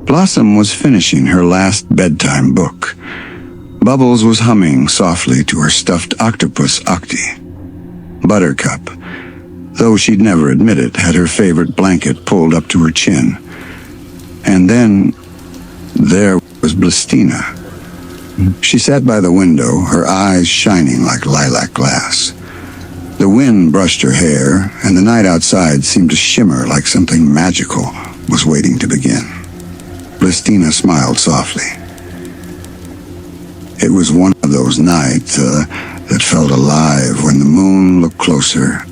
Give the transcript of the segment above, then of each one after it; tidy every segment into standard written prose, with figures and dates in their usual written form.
Blossom was finishing her last bedtime book. Bubbles was humming softly to her stuffed octopus Octi. Buttercup, though she'd never admit it, had her favorite blanket pulled up to her chin. And then there was Blisstina. She sat by the window, her eyes shining like lilac glass. The wind brushed her hair, and the night outside seemed to shimmer like something magical was waiting to begin. Blisstina smiled softly. It was one of those nights that felt alive when the moon looked closer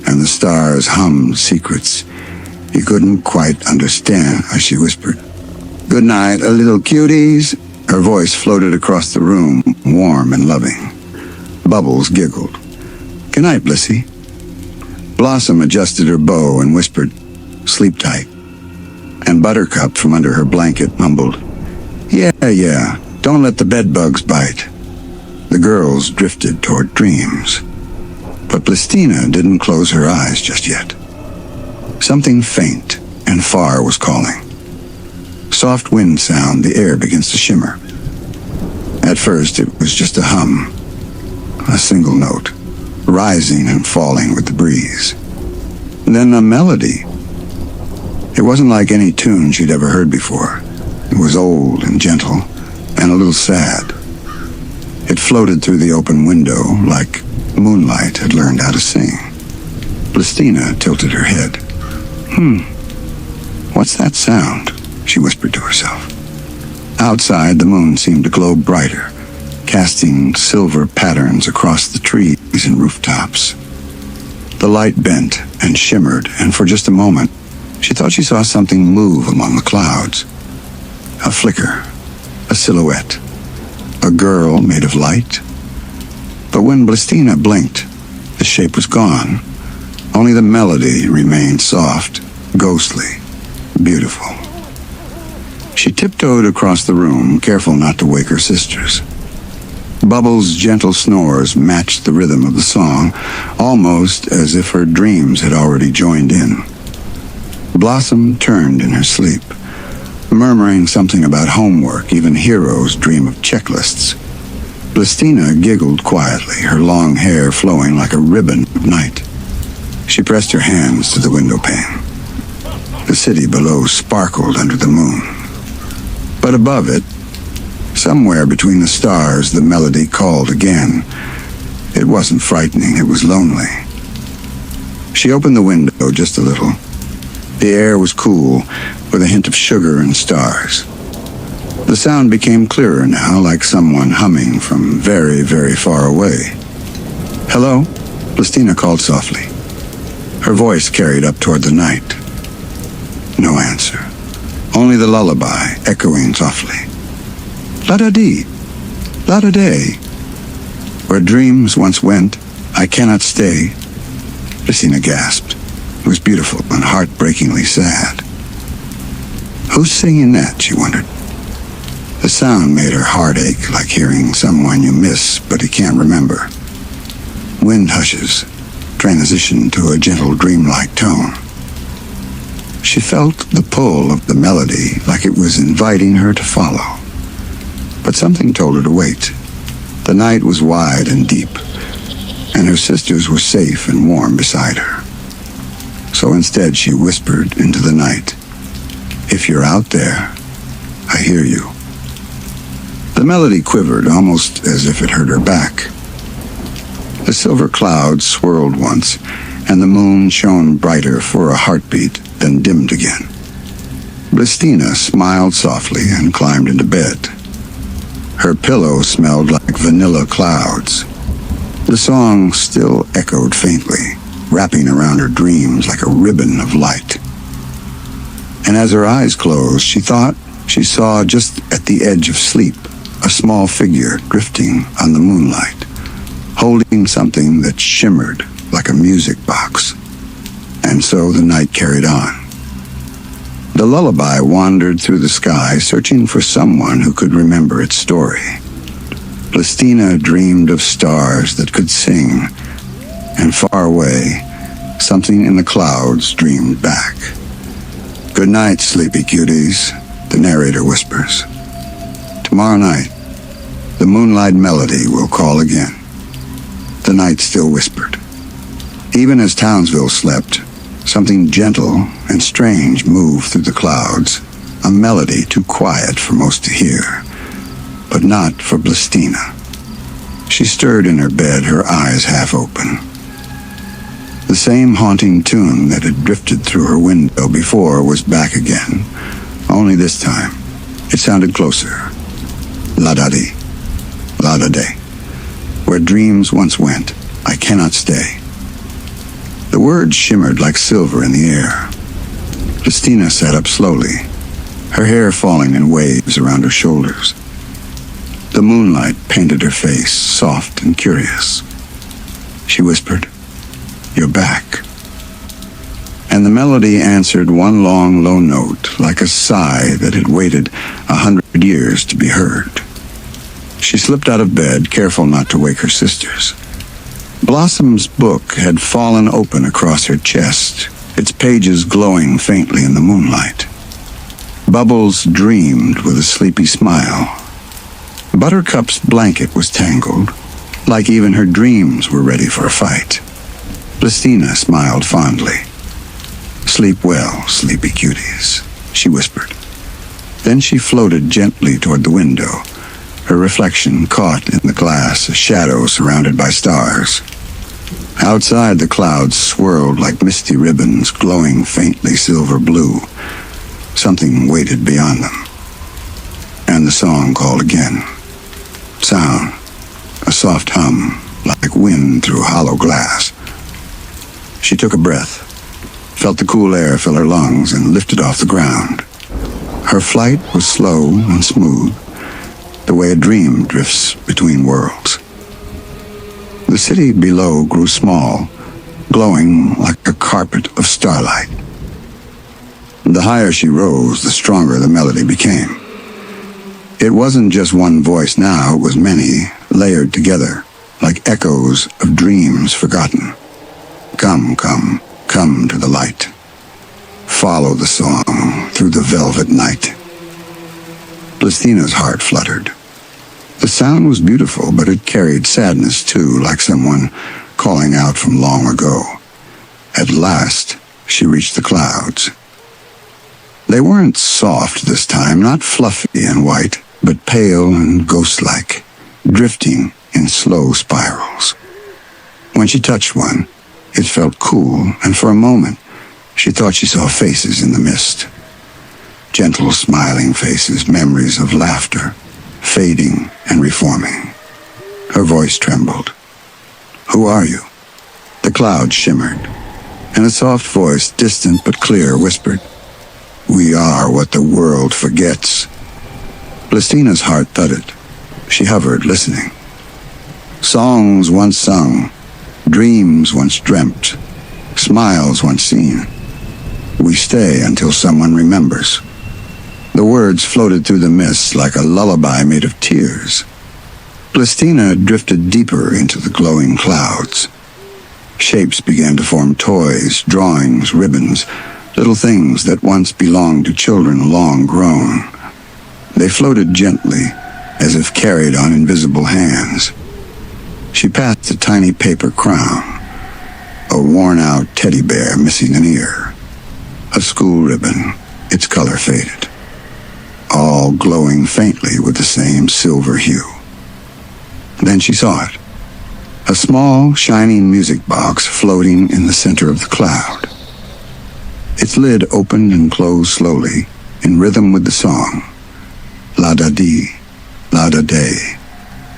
and the stars hummed secrets you couldn't quite understand as she whispered, "Good night, little cuties." Her voice floated across the room, warm and loving. Bubbles giggled. "Good night, Blissy." Blossom adjusted her bow and whispered, "Sleep tight." And Buttercup from under her blanket mumbled, Yeah, don't let the bedbugs bite." The girls drifted toward dreams. But Blisstina didn't close her eyes just yet. Something faint and far was calling. Soft wind sound, the air begins to shimmer. At first it was just a hum, a single note, rising and falling with the breeze. Then a melody. It wasn't like any tune she'd ever heard before. It was old and gentle and a little sad. It floated through the open window like Moonlight had learned how to sing. Blisstina tilted her head. What's that sound?" she whispered to herself. Outside, the moon seemed to glow brighter, casting silver patterns across the trees and rooftops. The light bent and shimmered, and for just a moment, she thought she saw something move among the clouds. A flicker, a silhouette, a girl made of light. But when Blisstina blinked, the shape was gone. Only the melody remained soft, ghostly, beautiful. She tiptoed across the room, careful not to wake her sisters. Bubbles' gentle snores matched the rhythm of the song, almost as if her dreams had already joined in. Blossom turned in her sleep, murmuring something about homework. Even heroes dream of checklists. Blisstina giggled quietly, her long hair flowing like a ribbon of night. She pressed her hands to the window pane. The city below sparkled under the moon. But above it, somewhere between the stars, the melody called again. It wasn't frightening, it was lonely. She opened the window just a little. The air was cool, with a hint of sugar and stars. The sound became clearer now, like someone humming from very, very far away. "Hello?" Blisstina called softly. Her voice carried up toward the night. No answer. Only the lullaby echoing softly. La-da-dee, la-da-day. Where dreams once went, I cannot stay. Blisstina gasped. It was beautiful and heartbreakingly sad. Who's singing that, she wondered. The sound made her heart ache, like hearing someone you miss but you can't remember. Wind hushes, transitioned to a gentle dreamlike tone. She felt the pull of the melody, like it was inviting her to follow. But something told her to wait. The night was wide and deep, and her sisters were safe and warm beside her. So instead she whispered into the night, "If you're out there, I hear you." The melody quivered, almost as if it hurt her back. The silver clouds swirled once, and the moon shone brighter for a heartbeat, then dimmed again. Blisstina smiled softly and climbed into bed. Her pillow smelled like vanilla clouds. The song still echoed faintly, wrapping around her dreams like a ribbon of light. And as her eyes closed, she thought she saw just at the edge of sleep a small figure drifting on the moonlight, holding something that shimmered like a music box. And so the night carried on. The lullaby wandered through the sky, searching for someone who could remember its story. Blisstina dreamed of stars that could sing, and far away, something in the clouds dreamed back. "Good night, sleepy cuties." The narrator whispers. Tomorrow night, the moonlight melody will call again. The night still whispered. Even as Townsville slept, something gentle and strange moved through the clouds, a melody too quiet for most to hear, but not for Blisstina. She stirred in her bed, her eyes half open. The same haunting tune that had drifted through her window before was back again, only this time it sounded closer. La-da-dee, la-da-day. Where dreams once went, I cannot stay. The words shimmered like silver in the air. Blisstina sat up slowly, her hair falling in waves around her shoulders. The moonlight painted her face, soft and curious. She whispered, "You're back." And the melody answered one long, low note, like a sigh that had waited 100 years to be heard. She slipped out of bed, careful not to wake her sisters. Blossom's book had fallen open across her chest, its pages glowing faintly in the moonlight. Bubbles dreamed with a sleepy smile. Buttercup's blanket was tangled, like even her dreams were ready for a fight. Blisstina smiled fondly. "Sleep well, sleepy cuties," she whispered. Then she floated gently toward the window, her reflection caught in the glass, a shadow surrounded by stars. Outside, the clouds swirled like misty ribbons, glowing faintly silver blue. Something waited beyond them. And the song called again. Sound, a soft hum, like wind through hollow glass. She took a breath, felt the cool air fill her lungs, and lifted off the ground. Her flight was slow and smooth, the way a dream drifts between worlds. The city below grew small, glowing like a carpet of starlight. The higher she rose, the stronger the melody became. It wasn't just one voice now, it was many, layered together, like echoes of dreams forgotten. Come, come, come to the light. Follow the song through the velvet night. Blissina's heart fluttered. The sound was beautiful, but it carried sadness too, like someone calling out from long ago. At last, she reached the clouds. They weren't soft this time, not fluffy and white, but pale and ghost-like, drifting in slow spirals. When she touched one, it felt cool, and for a moment, she thought she saw faces in the mist. Gentle, smiling faces, memories of laughter, fading and reforming. Her voice trembled. "Who are you?" The clouds shimmered, and a soft voice, distant but clear, whispered, "We are what the world forgets." Blissina's heart thudded. She hovered, listening. Songs once sung, dreams once dreamt, smiles once seen. We stay until someone remembers. The words floated through the mist like a lullaby made of tears. Blisstina drifted deeper into the glowing clouds. Shapes began to form, toys, drawings, ribbons, little things that once belonged to children long grown. They floated gently, as if carried on invisible hands. She passed a tiny paper crown, a worn-out teddy bear missing an ear, a school ribbon, its color faded, all glowing faintly with the same silver hue. Then she saw it, a small, shining music box floating in the center of the cloud. Its lid opened and closed slowly, in rhythm with the song. La-da-dee, la-da-day.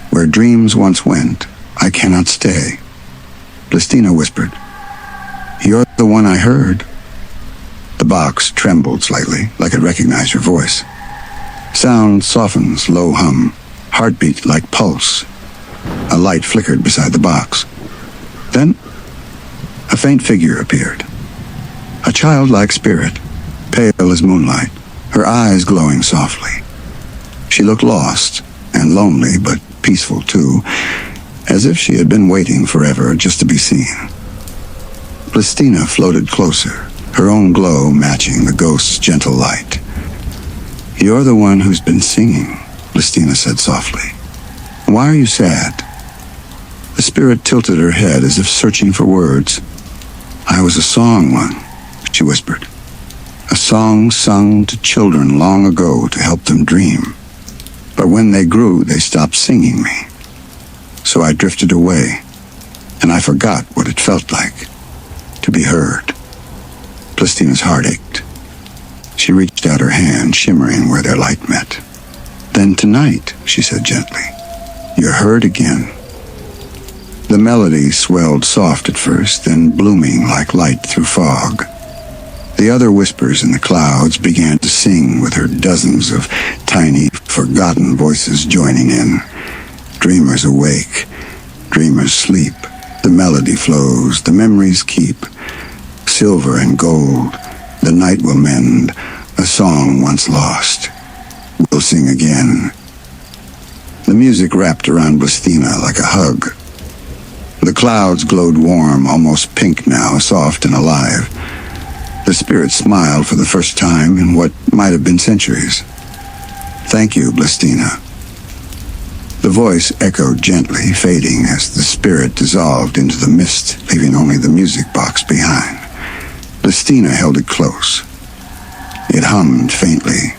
Where dreams once went, I cannot stay. Blisstina whispered, "You're the one I heard." The box trembled slightly, like it recognized her voice. Sound softens, low hum, heartbeat like pulse. A light flickered beside the box. Then, a faint figure appeared. A childlike spirit, pale as moonlight, her eyes glowing softly. She looked lost and lonely, but peaceful too, as if she had been waiting forever just to be seen. Blisstina floated closer, her own glow matching the ghost's gentle light. "You're the one who's been singing," Blisstina said softly. "Why are you sad?" The spirit tilted her head as if searching for words. "I was a song one," she whispered. "A song sung to children long ago to help them dream. But when they grew, they stopped singing me. So I drifted away, and I forgot what it felt like to be heard." Blistina's heart ached. She reached out her hand, shimmering where their light met. "Then tonight," she said gently, "you're heard again." The melody swelled soft at first, then blooming like light through fog. The other whispers in the clouds began to sing with her dozens of tiny, forgotten voices joining in. Dreamers awake, dreamers sleep. The melody flows, the memories keep. Silver and gold, the night will mend. A song once lost, we'll sing again. The music wrapped around Blisstina like a hug. The clouds glowed warm, almost pink now, soft and alive. The spirit smiled for the first time in what might have been centuries. "Thank you, Blisstina." The voice echoed gently, fading as the spirit dissolved into the mist, leaving only the music box behind. Blisstina held it close. It hummed faintly,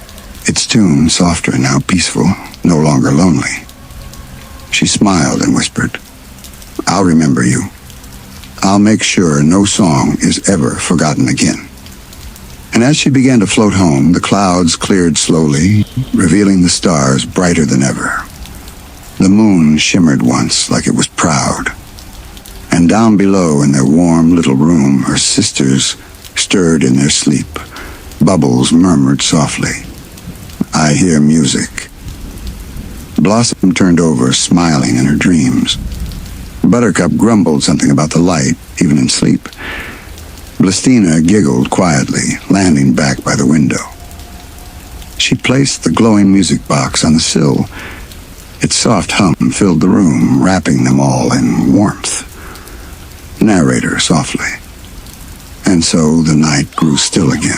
its tune softer, now peaceful, no longer lonely. She smiled and whispered, "I'll remember you. I'll make sure no song is ever forgotten again." And as she began to float home, the clouds cleared slowly, revealing the stars brighter than ever. The moon shimmered once like it was proud. And down below in their warm little room, her sisters stirred in their sleep. Bubbles murmured softly, "I hear music." Blossom turned over, smiling in her dreams. Buttercup grumbled something about the light, even in sleep. Blisstina giggled quietly, landing back by the window. She placed the glowing music box on the sill. Its soft hum filled the room, wrapping them all in warmth. Narrator softly. And so the night grew still again.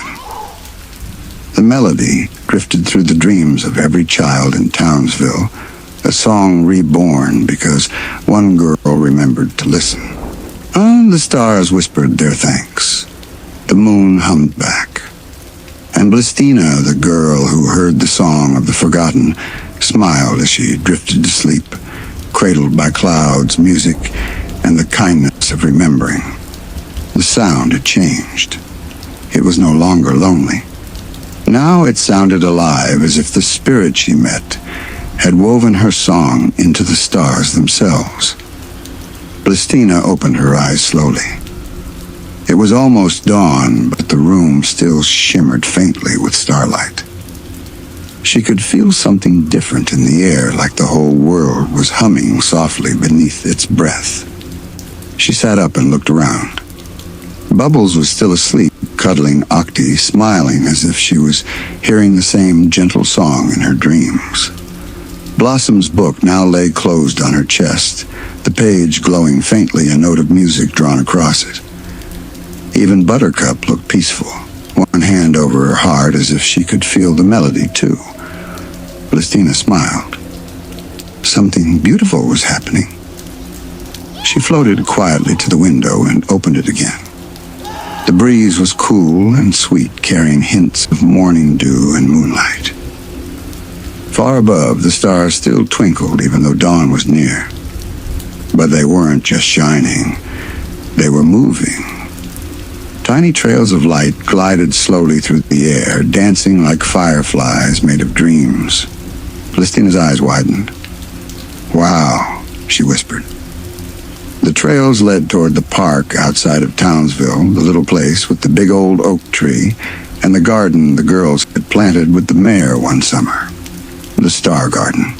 The melody drifted through the dreams of every child in Townsville, a song reborn because one girl remembered to listen. The stars whispered their thanks. The moon hummed back. And Blisstina, the girl who heard the song of the forgotten, smiled as she drifted to sleep, cradled by clouds, music, and the kindness of remembering. The sound had changed. It was no longer lonely. Now it sounded alive, as if the spirit she met had woven her song into the stars themselves. Blisstina opened her eyes slowly. It was almost dawn, but the room still shimmered faintly with starlight. She could feel something different in the air, like the whole world was humming softly beneath its breath. She sat up and looked around. Bubbles was still asleep, cuddling Octi, smiling as if she was hearing the same gentle song in her dreams. Blossom's book now lay closed on her chest, the page glowing faintly, a note of music drawn across it. Even Buttercup looked peaceful, one hand over her heart as if she could feel the melody too. Blisstina smiled. Something beautiful was happening. She floated quietly to the window and opened it again. The breeze was cool and sweet, carrying hints of morning dew and moonlight. Far above, the stars still twinkled even though dawn was near. But they weren't just shining. They were moving. Tiny trails of light glided slowly through the air, dancing like fireflies made of dreams. Blistina's eyes widened. "Wow," she whispered. The trails led toward the park outside of Townsville, the little place with the big old oak tree, and the garden the girls had planted with the mayor one summer. The Star Garden.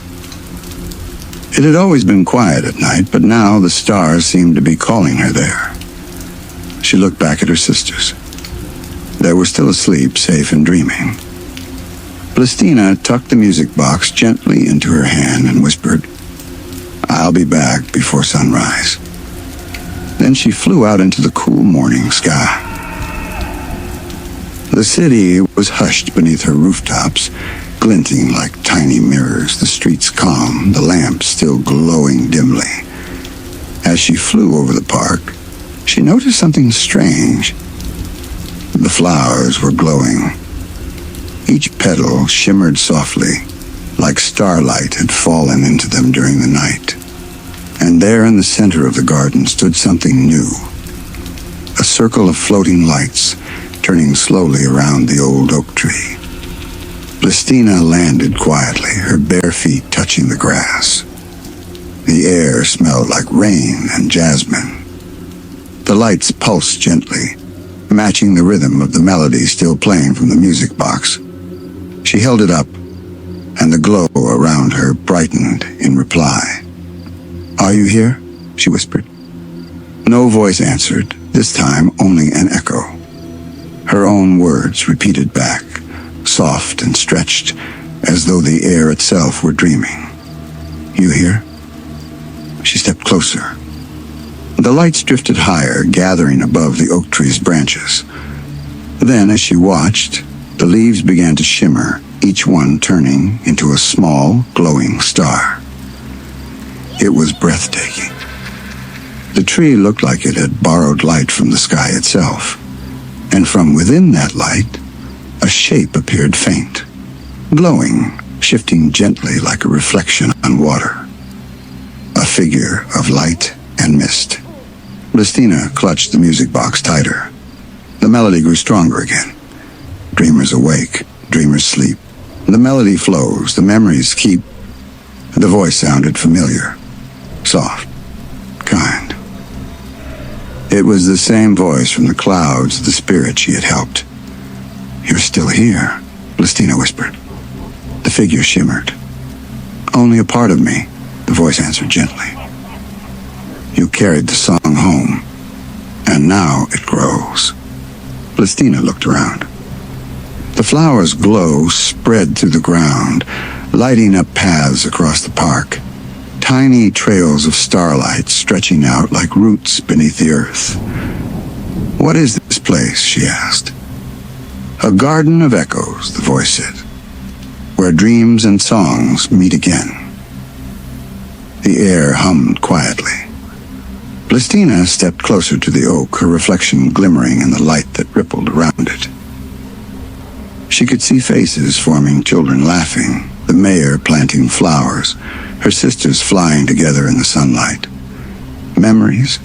It had always been quiet at night, but now the stars seemed to be calling her there. She looked back at her sisters. They were still asleep, safe and dreaming. Blisstina tucked the music box gently into her hand and whispered, "I'll be back before sunrise." Then she flew out into the cool morning sky. The city was hushed beneath her rooftops, glinting like tiny mirrors, the streets calm, the lamps still glowing dimly. As she flew over the park, she noticed something strange. The flowers were glowing. Each petal shimmered softly, like starlight had fallen into them during the night. And there in the center of the garden stood something new. A circle of floating lights, turning slowly around the old oak tree. Blisstina landed quietly, her bare feet touching the grass. The air smelled like rain and jasmine. The lights pulsed gently, matching the rhythm of the melody still playing from the music box. She held it up, and the glow around her brightened in reply. "Are you here?" she whispered. No voice answered, this time only an echo. Her own words repeated back, soft and stretched, as though the air itself were dreaming. "You here?" She stepped closer. The lights drifted higher, gathering above the oak tree's branches. Then, as she watched, the leaves began to shimmer, each one turning into a small, glowing star. It was breathtaking. The tree looked like it had borrowed light from the sky itself, and from within that light, a shape appeared faint, glowing, shifting gently like a reflection on water. A figure of light and mist. Blisstina clutched the music box tighter. The melody grew stronger again. Dreamers awake, dreamers sleep. The melody flows, the memories keep. The voice sounded familiar, soft, kind. It was the same voice from the clouds, the spirit she had helped. "You're still here," Blisstina whispered. The figure shimmered. "Only a part of me," the voice answered gently. "You carried the song home, and now it grows." Blisstina looked around. The flowers' glow spread through the ground, lighting up paths across the park. Tiny trails of starlight stretching out like roots beneath the earth. "What is this place?" she asked. "A garden of echoes," the voice said, "where dreams and songs meet again." The air hummed quietly. Blisstina stepped closer to the oak, her reflection glimmering in the light that rippled around it. She could see faces forming, children laughing, the mayor planting flowers, her sisters flying together in the sunlight. Memories.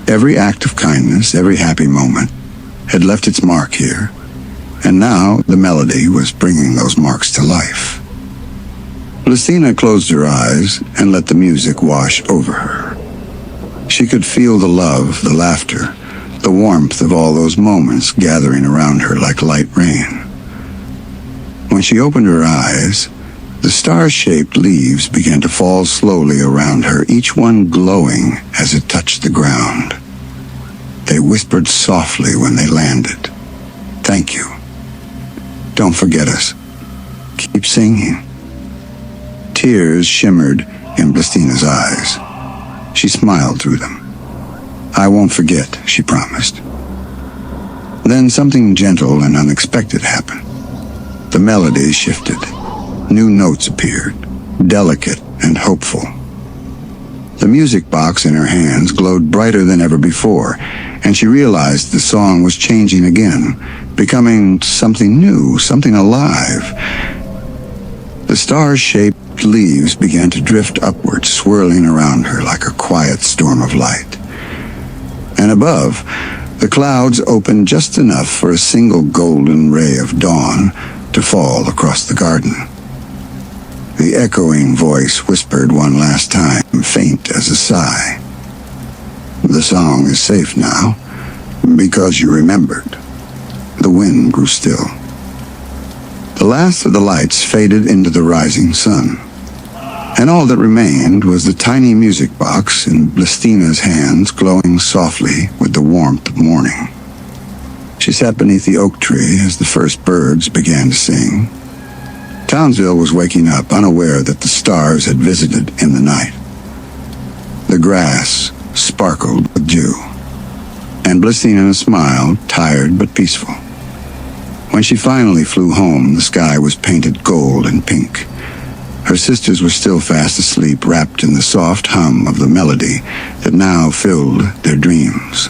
Every act of kindness, every happy moment, had left its mark here, and now the melody was bringing those marks to life. Blisstina closed her eyes and let the music wash over her. She could feel the love, the laughter, the warmth of all those moments gathering around her like light rain. When she opened her eyes, the star-shaped leaves began to fall slowly around her, each one glowing as it touched the ground. They whispered softly when they landed. "Thank you. Don't forget us. Keep singing." Tears shimmered in Blissina's eyes. She smiled through them. "I won't forget," she promised. Then something gentle and unexpected happened. The melody shifted. New notes appeared, delicate and hopeful. The music box in her hands glowed brighter than ever before, and she realized the song was changing again, becoming something new, something alive. The star-shaped leaves began to drift upward, swirling around her like a quiet storm of light. And above, the clouds opened just enough for a single golden ray of dawn to fall across the garden. The echoing voice whispered one last time, faint as a sigh. "The song is safe now, because you remembered." The wind grew still. The last of the lights faded into the rising sun, and all that remained was the tiny music box in Blissina's hands, glowing softly with the warmth of morning. She sat beneath the oak tree as the first birds began to sing. Townsville was waking up, unaware that the stars had visited in the night. The grass sparkled with dew, and Blisstina smiled, tired but peaceful. When she finally flew home, the sky was painted gold and pink. Her sisters were still fast asleep, wrapped in the soft hum of the melody that now filled their dreams.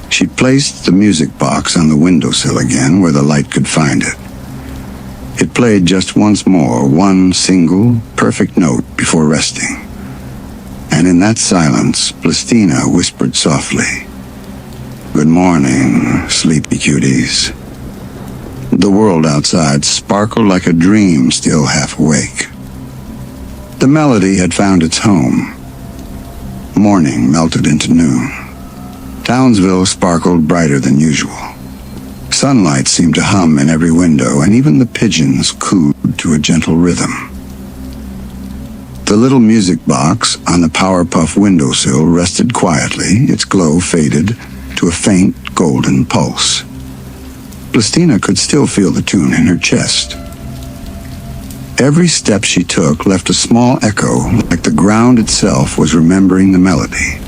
She placed the music box on the windowsill again where the light could find it. It played just once more, one single, perfect note before resting. And in that silence, Blisstina whispered softly, "Good morning, sleepy cuties." The world outside sparkled like a dream still half awake. The melody had found its home. Morning melted into noon. Townsville sparkled brighter than usual. Sunlight seemed to hum in every window, and even the pigeons cooed to a gentle rhythm. The little music box on the Powerpuff windowsill rested quietly, its glow faded to a faint golden pulse. Blisstina could still feel the tune in her chest. Every step she took left a small echo, like the ground itself was remembering the melody.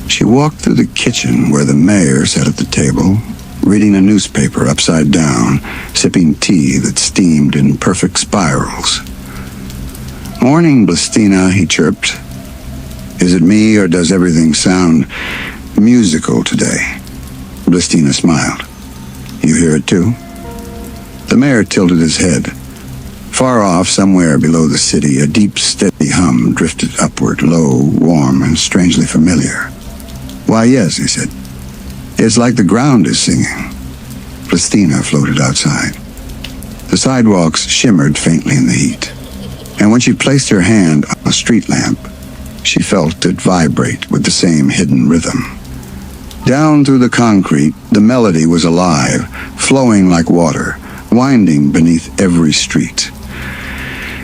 She walked through the kitchen where the mayor sat at the table, reading a newspaper upside down, sipping tea that steamed in perfect spirals. "Morning, Blisstina," he chirped. "Is it me, or does everything sound musical today?" Blisstina smiled. "You hear it too?" The mayor tilted his head. Far off, somewhere below the city, a deep, steady hum drifted upward, low, warm, and strangely familiar. "Why, yes," he said. "It's like the ground is singing." Blisstina floated outside. The sidewalks shimmered faintly in the heat, and when she placed her hand on a street lamp, she felt it vibrate with the same hidden rhythm. Down through the concrete, the melody was alive, flowing like water, winding beneath every street.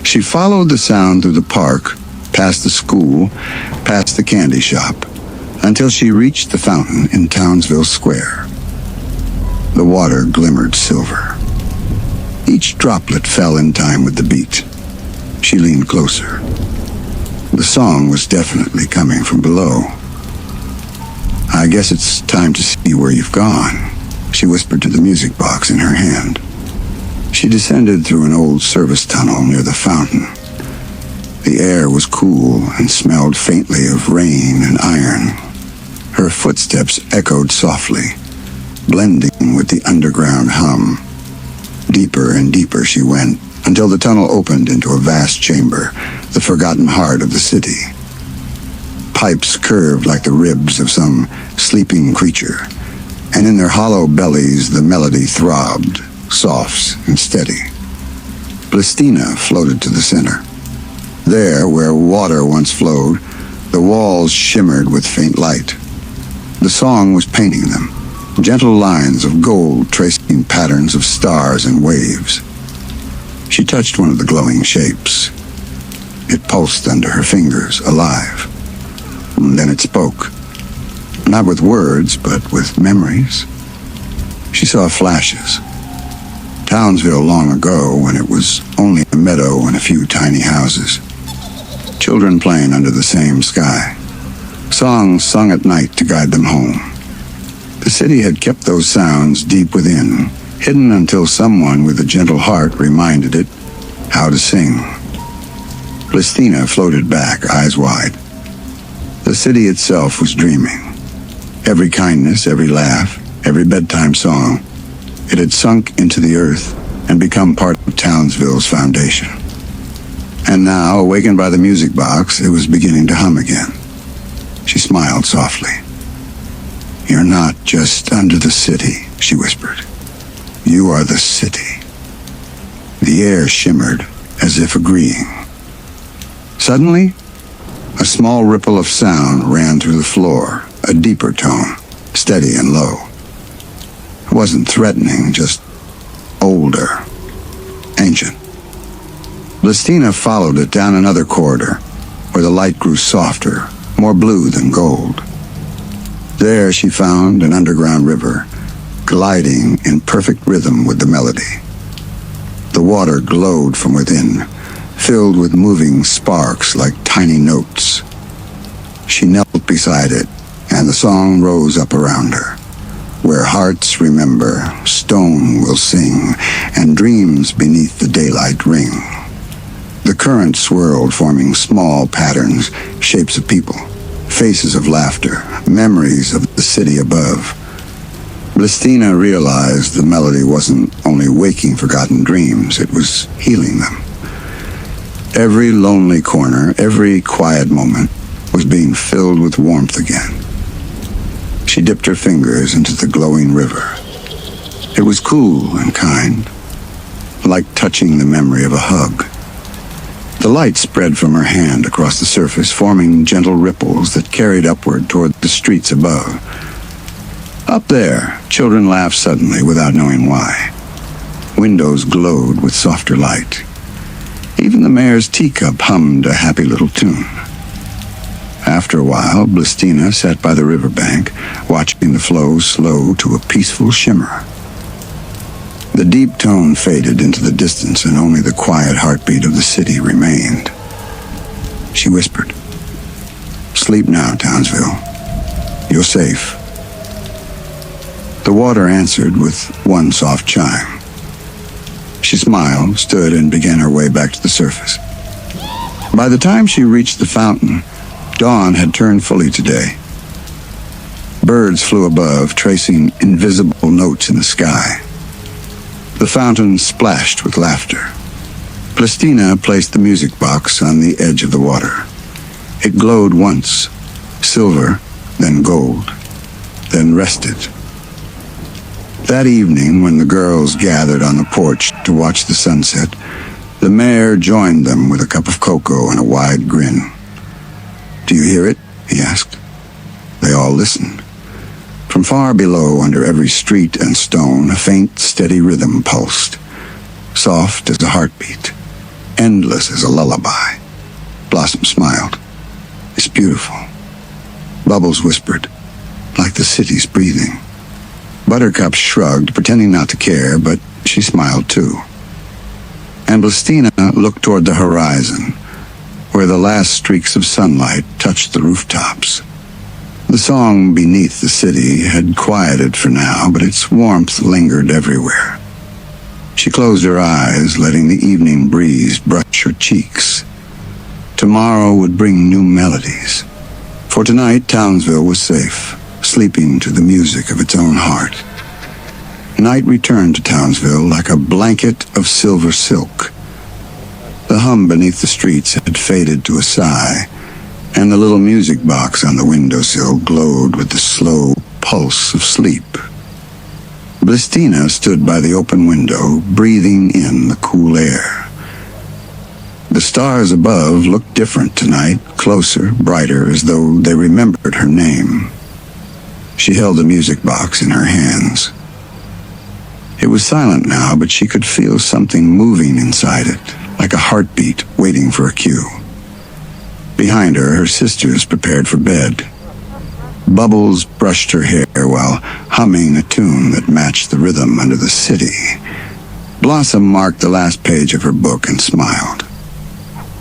She followed the sound through the park, past the school, past the candy shop, until she reached the fountain in Townsville Square. The water glimmered silver. Each droplet fell in time with the beat. She leaned closer. The song was definitely coming from below. "I guess it's time to see where you've gone," she whispered to the music box in her hand. She descended through an old service tunnel near the fountain. The air was cool and smelled faintly of rain and iron. Her footsteps echoed softly, blending with the underground hum. Deeper and deeper she went, until the tunnel opened into a vast chamber, the forgotten heart of the city. Pipes curved like the ribs of some sleeping creature, and in their hollow bellies the melody throbbed, soft and steady. Blisstina floated to the center. There, where water once flowed, the walls shimmered with faint light. The song was painting them, gentle lines of gold tracing patterns of stars and waves. She touched one of the glowing shapes. It pulsed under her fingers, alive. And then it spoke. Not with words, but with memories. She saw flashes. Townsville long ago, when it was only a meadow and a few tiny houses. Children playing under the same sky. Songs sung at night to guide them home. The city had kept those sounds deep within, hidden until someone with a gentle heart reminded it how to sing. Blisstina floated back, eyes wide. The city itself was dreaming. Every kindness, every laugh, every bedtime song, it had sunk into the earth and become part of Townsville's foundation. And now, awakened by the music box, it was beginning to hum again. She smiled softly. "You're not just under the city," she whispered. "You are the city." The air shimmered, as if agreeing. Suddenly, a small ripple of sound ran through the floor, a deeper tone, steady and low. It wasn't threatening, just older, ancient. Blisstina followed it down another corridor, where the light grew softer, more blue than gold. There she found an underground river, gliding in perfect rhythm with the melody. The water glowed from within, filled with moving sparks like tiny notes. She knelt beside it, and the song rose up around her. Where hearts remember, stone will sing, and dreams beneath the daylight ring. The current swirled, forming small patterns, shapes of people, faces of laughter, memories of the city above. Blisstina realized the melody wasn't only waking forgotten dreams, it was healing them. Every lonely corner, every quiet moment was being filled with warmth again. She dipped her fingers into the glowing river. It was cool and kind, like touching the memory of a hug. The light spread from her hand across the surface, forming gentle ripples that carried upward toward the streets above. Up there, children laughed suddenly without knowing why. Windows glowed with softer light. Even the mayor's teacup hummed a happy little tune. After a while, Blisstina sat by the riverbank, watching the flow slow to a peaceful shimmer. The deep tone faded into the distance, and only the quiet heartbeat of the city remained. She whispered, "Sleep now, Townsville. You're safe." The water answered with one soft chime. She smiled, stood, and began her way back to the surface. By the time she reached the fountain, dawn had turned fully to day. Birds flew above, tracing invisible notes in the sky. The fountain splashed with laughter. Blisstina placed the music box on the edge of the water. It glowed once, silver, then gold, then rested. That evening, when the girls gathered on the porch to watch the sunset, the mayor joined them with a cup of cocoa and a wide grin. "Do you hear it?" he asked. They all listened. From far below, under every street and stone, a faint, steady rhythm pulsed, soft as a heartbeat, endless as a lullaby. Blossom smiled. "It's beautiful." Bubbles whispered, "Like the city's breathing." Buttercup shrugged, pretending not to care, but she smiled too. And Blisstina looked toward the horizon, where the last streaks of sunlight touched the rooftops. The song beneath the city had quieted for now, but its warmth lingered everywhere. She closed her eyes, letting the evening breeze brush her cheeks. Tomorrow would bring new melodies. For tonight, Townsville was safe, sleeping to the music of its own heart. Night returned to Townsville like a blanket of silver silk. The hum beneath the streets had faded to a sigh, and the little music box on the windowsill glowed with the slow pulse of sleep. Blisstina stood by the open window, breathing in the cool air. The stars above looked different tonight, closer, brighter, as though they remembered her name. She held the music box in her hands. It was silent now, but she could feel something moving inside it, like a heartbeat waiting for a cue. Behind her, her sisters prepared for bed. Bubbles brushed her hair while humming a tune that matched the rhythm under the city. Blossom marked the last page of her book and smiled.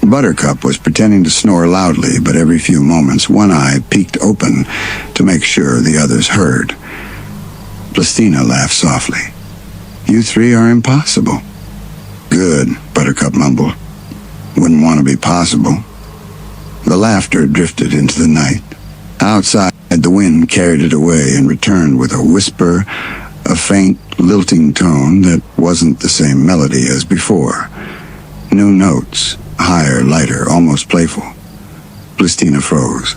Buttercup was pretending to snore loudly, but every few moments one eye peeked open to make sure the others heard. Blisstina laughed softly. "You three are impossible." "Good," Buttercup mumbled. "Wouldn't want to be possible." The laughter drifted into the night. Outside, the wind carried it away and returned with a whisper, a faint, lilting tone that wasn't the same melody as before. New notes, higher, lighter, almost playful. Blisstina froze.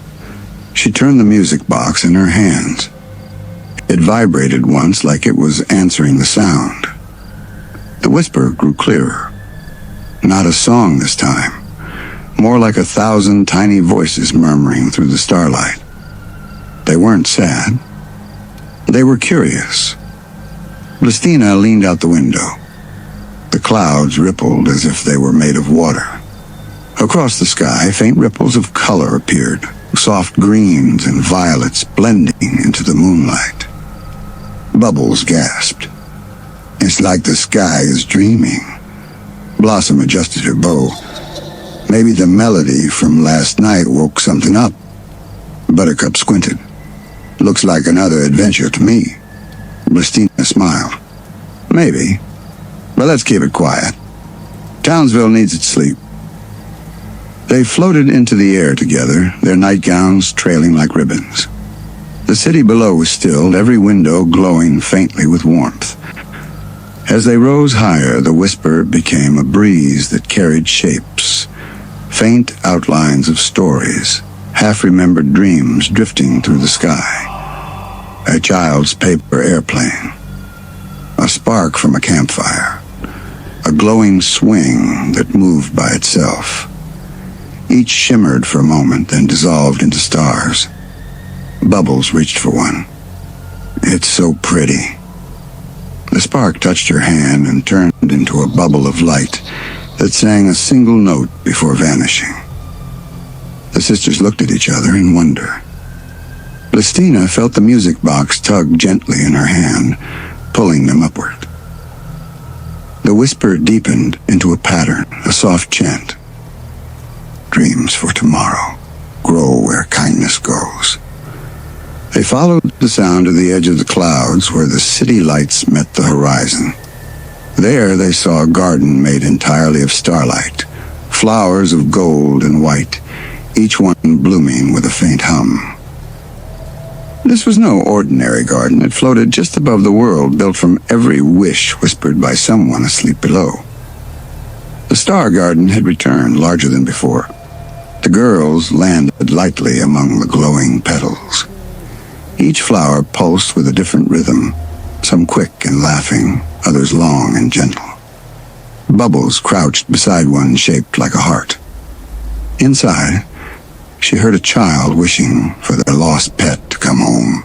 She turned the music box in her hands. It vibrated once like it was answering the sound. The whisper grew clearer. Not a song this time. More like 1,000 tiny voices murmuring through the starlight. They weren't sad. They were curious. Blisstina leaned out the window. The clouds rippled as if they were made of water. Across the sky, faint ripples of color appeared, soft greens and violets blending into the moonlight. Bubbles gasped. "It's like the sky is dreaming." Blossom adjusted her bow. "Maybe the melody from last night woke something up." Buttercup squinted. "Looks like another adventure to me." Blisstina smiled. Maybe, but let's keep it quiet. Townsville needs its sleep. They floated into the air together, their nightgowns trailing like ribbons. The city below was still, every window glowing faintly with warmth. As they rose higher, the whisper became a breeze that carried shapes, faint outlines of stories, half-remembered dreams drifting through the sky. A child's paper airplane, a spark from a campfire, a glowing swing that moved by itself. Each shimmered for a moment, then dissolved into stars. Bubbles reached for one. It's so pretty. The spark touched her hand and turned into a bubble of light that sang a single note before vanishing. The sisters looked at each other in wonder. Blisstina felt the music box tug gently in her hand, pulling them upward. The whisper deepened into a pattern, a soft chant. Dreams for tomorrow grow where kindness goes. They followed the sound to the edge of the clouds where the city lights met the horizon. There they saw a garden made entirely of starlight, flowers of gold and white, each one blooming with a faint hum. This was no ordinary garden. It floated just above the world, built from every wish whispered by someone asleep below. The star garden had returned, larger than before. The girls landed lightly among the glowing petals. Each flower pulsed with a different rhythm, some quick and laughing, others long and gentle. Bubbles crouched beside one shaped like a heart. Inside, she heard a child wishing for their lost pet to come home.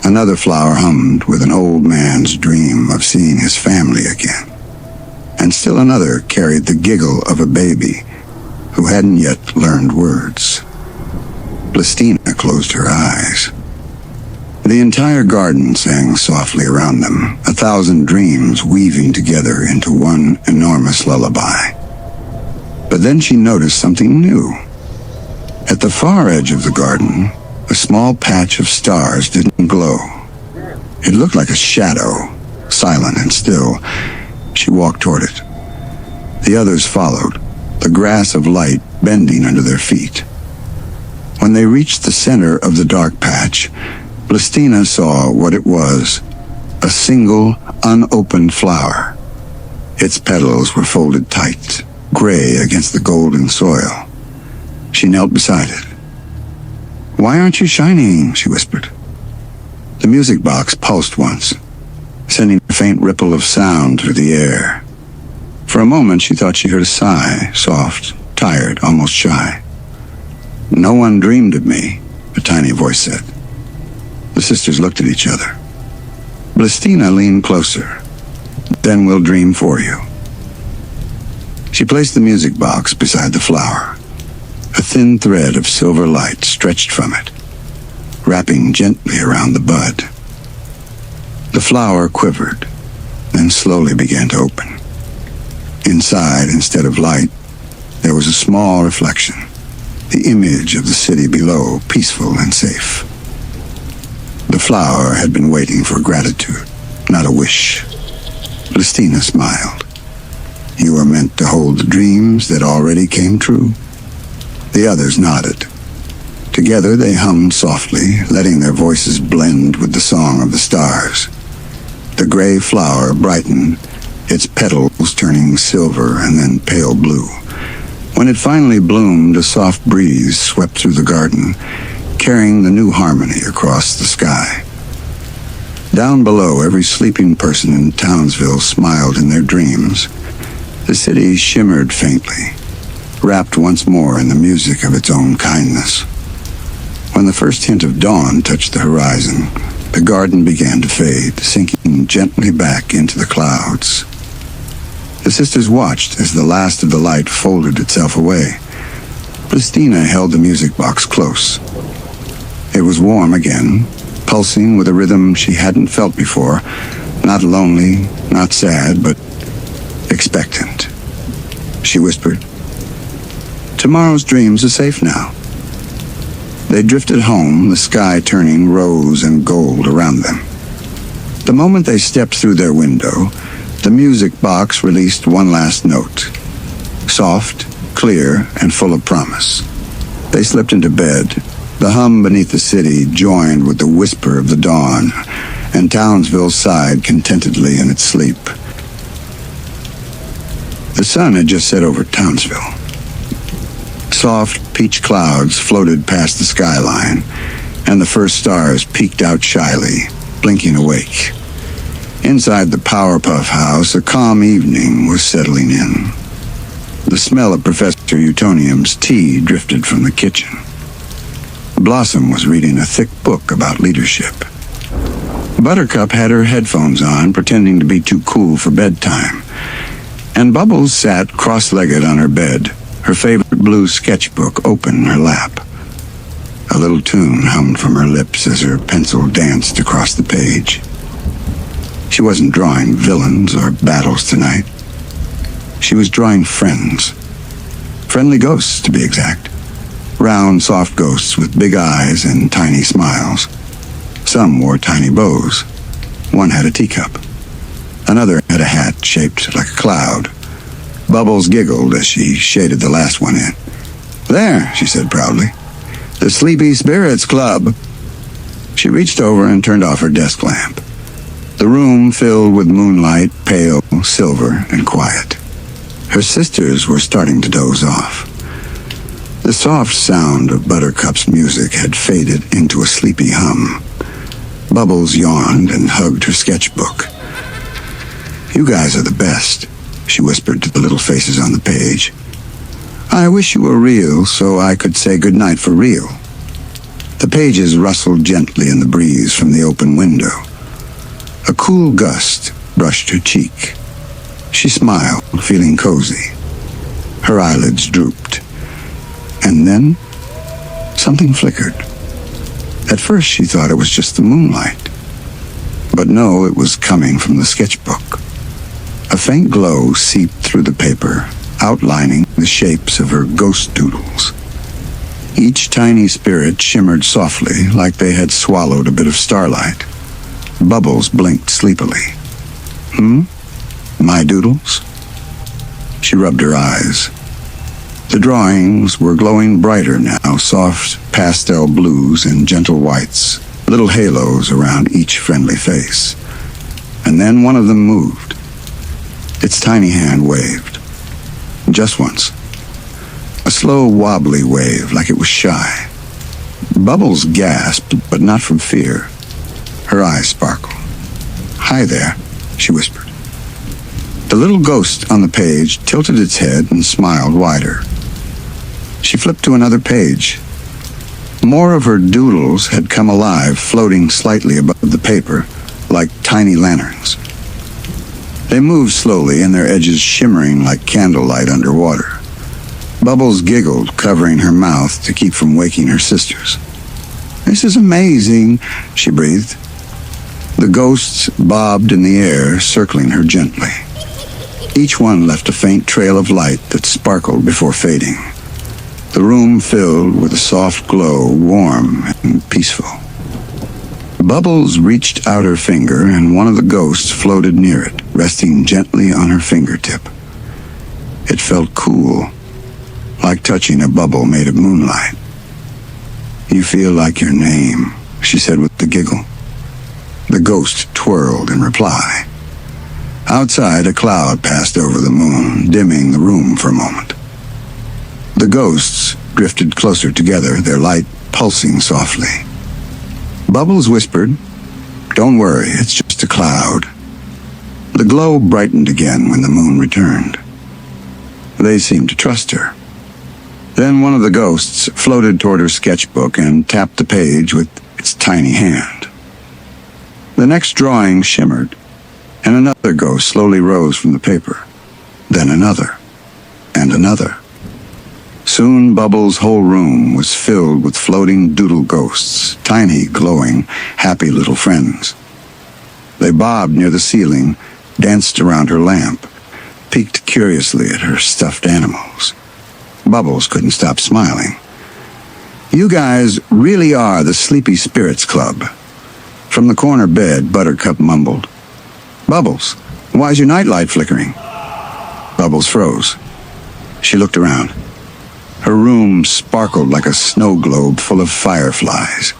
Another flower hummed with an old man's dream of seeing his family again. And still another carried the giggle of a baby who hadn't yet learned words. Blisstina closed her eyes. The entire garden sang softly around them, 1,000 dreams weaving together into one enormous lullaby. But then she noticed something new. At the far edge of the garden, a small patch of stars didn't glow. It looked like a shadow, silent and still. She walked toward it. The others followed, the grass of light bending under their feet. When they reached the center of the dark patch, Blisstina saw what it was, a single, unopened flower. Its petals were folded tight, gray against the golden soil. She knelt beside it. "Why aren't you shining?" she whispered. The music box pulsed once, sending a faint ripple of sound through the air. For a moment she thought she heard a sigh, soft, tired, almost shy. "No one dreamed of me," a tiny voice said. The sisters looked at each other. Blisstina leaned closer. "Then we'll dream for you." She placed the music box beside the flower. A thin thread of silver light stretched from it, wrapping gently around the bud. The flower quivered, then slowly began to open. Inside, instead of light, there was a small reflection, the image of the city below, peaceful and safe. The flower had been waiting for gratitude, not a wish. Blisstina smiled. "You were meant to hold the dreams that already came true." The others nodded. Together they hummed softly, letting their voices blend with the song of the stars. The gray flower brightened, its petals turning silver and then pale blue. When it finally bloomed, a soft breeze swept through the garden, carrying the new harmony across the sky. Down below, every sleeping person in Townsville smiled in their dreams. The city shimmered faintly, wrapped once more in the music of its own kindness. When the first hint of dawn touched the horizon, the garden began to fade, sinking gently back into the clouds. The sisters watched as the last of the light folded itself away. Blisstina held the music box close. It was warm again, pulsing with a rhythm she hadn't felt before, not lonely, not sad, but expectant. She whispered, "Tomorrow's dreams are safe now." They drifted home, the sky turning rose and gold around them. The moment they stepped through their window, the music box released one last note. Soft, clear, and full of promise. They slipped into bed. The hum beneath the city joined with the whisper of the dawn, and Townsville sighed contentedly in its sleep. The sun had just set over Townsville. Soft peach clouds floated past the skyline, and the first stars peeked out shyly, blinking awake. Inside the Powerpuff house, a calm evening was settling in. The smell of Professor Utonium's tea drifted from the kitchen. Blossom was reading a thick book about leadership. Buttercup had her headphones on, pretending to be too cool for bedtime. And Bubbles sat cross-legged on her bed, her favorite blue sketchbook open in her lap. A little tune hummed from her lips as her pencil danced across the page. She wasn't drawing villains or battles tonight. She was drawing friends. Friendly ghosts, to be exact. Round, soft ghosts with big eyes and tiny smiles. Some wore tiny bows. One had a teacup. Another had a hat shaped like a cloud. Bubbles giggled as she shaded the last one in. "There," she said proudly. "The Sleepy Spirits Club." She reached over and turned off her desk lamp. The room filled with moonlight, pale, silver, and quiet. Her sisters were starting to doze off. The soft sound of Buttercup's music had faded into a sleepy hum. Bubbles yawned and hugged her sketchbook. "You guys are the best," she whispered to the little faces on the page. "I wish you were real so I could say goodnight for real." The pages rustled gently in the breeze from the open window. A cool gust brushed her cheek. She smiled, feeling cozy. Her eyelids drooped. And then, something flickered. At first she thought it was just the moonlight. But no, it was coming from the sketchbook. A faint glow seeped through the paper, outlining the shapes of her ghost doodles. Each tiny spirit shimmered softly, like they had swallowed a bit of starlight. Bubbles blinked sleepily. My doodles? She rubbed her eyes. The drawings were glowing brighter now, soft pastel blues and gentle whites, little halos around each friendly face. And then one of them moved. Its tiny hand waved. Just once. A slow, wobbly wave, like it was shy. Bubbles gasped, but not from fear. Her eyes sparkled. "Hi there," she whispered. The little ghost on the page tilted its head and smiled wider. She flipped to another page. More of her doodles had come alive, floating slightly above the paper, like tiny lanterns. They moved slowly, and their edges shimmering like candlelight underwater. Bubbles giggled, covering her mouth to keep from waking her sisters. "This is amazing," she breathed. The ghosts bobbed in the air, circling her gently. Each one left a faint trail of light that sparkled before fading. The room filled with a soft glow, warm and peaceful. Bubbles reached out her finger, and one of the ghosts floated near it, resting gently on her fingertip. It felt cool, like touching a bubble made of moonlight. "You feel like your name," she said with a giggle. The ghost twirled in reply. Outside, a cloud passed over the moon, dimming the room for a moment. The ghosts drifted closer together, their light pulsing softly. Bubbles whispered, "Don't worry, it's just a cloud." The glow brightened again when the moon returned. They seemed to trust her. Then one of the ghosts floated toward her sketchbook and tapped the page with its tiny hand. The next drawing shimmered, and another ghost slowly rose from the paper. Then another, and another. Soon Bubbles' whole room was filled with floating doodle ghosts, tiny, glowing, happy little friends. They bobbed near the ceiling, danced around her lamp, peeked curiously at her stuffed animals. Bubbles couldn't stop smiling. "You guys really are the Sleepy Spirits Club. From the corner bed, Buttercup mumbled, "Bubbles, why's your nightlight flickering?" Bubbles froze. She looked around. Her room sparkled like a snow globe full of fireflies.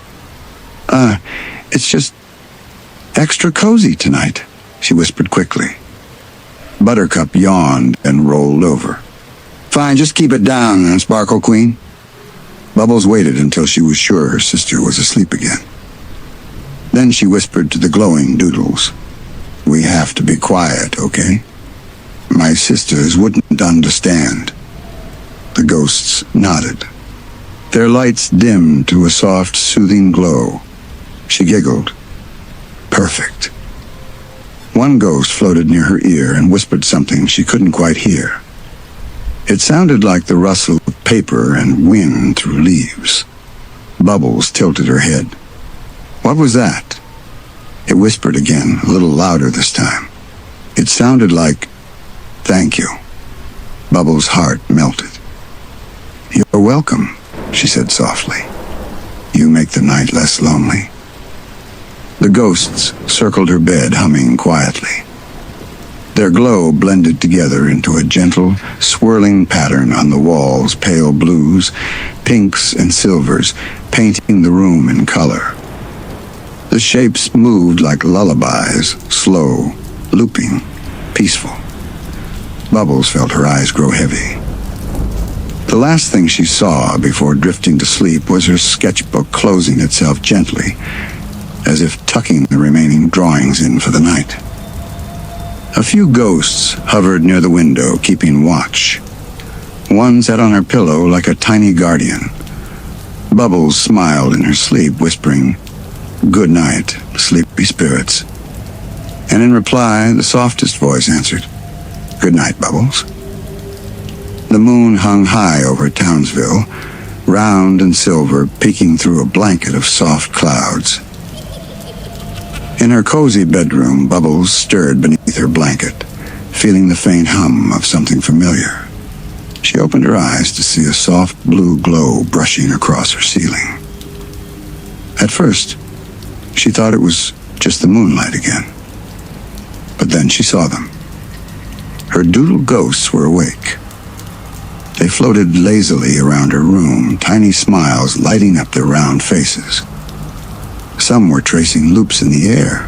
It's just extra cozy tonight," she whispered quickly. Buttercup yawned and rolled over. "Fine, just keep it down, Sparkle Queen." Bubbles waited until she was sure her sister was asleep again. Then she whispered to the glowing Doodles, "We have to be quiet, okay? My sisters wouldn't understand." The ghosts nodded. Their lights dimmed to a soft, soothing glow. She giggled. Perfect. One ghost floated near her ear and whispered something she couldn't quite hear. It sounded like the rustle of paper and wind through leaves. Bubbles tilted her head. "What was that?" It whispered again, a little louder this time. It sounded like, "Thank you." Bubbles' heart melted. "You're welcome," she said softly. "You make the night less lonely." The ghosts circled her bed, humming quietly. Their glow blended together into a gentle, swirling pattern on the walls, pale blues, pinks, and silvers, painting the room in color. The shapes moved like lullabies, slow, looping, peaceful. Bubbles felt her eyes grow heavy. The last thing she saw before drifting to sleep was her sketchbook closing itself gently, as if tucking the remaining drawings in for the night. A few ghosts hovered near the window, keeping watch. One sat on her pillow like a tiny guardian. Bubbles smiled in her sleep, whispering, "Good night, sleepy spirits." And in reply, the softest voice answered, "Good night, Bubbles." The moon hung high over Townsville, round and silver, peeking through a blanket of soft clouds. In her cozy bedroom, Bubbles stirred beneath her blanket, feeling the faint hum of something familiar. She opened her eyes to see a soft blue glow brushing across her ceiling. At first, she thought it was just the moonlight again. But then she saw them. Her doodle ghosts were awake. They floated lazily around her room, tiny smiles lighting up their round faces. Some were tracing loops in the air.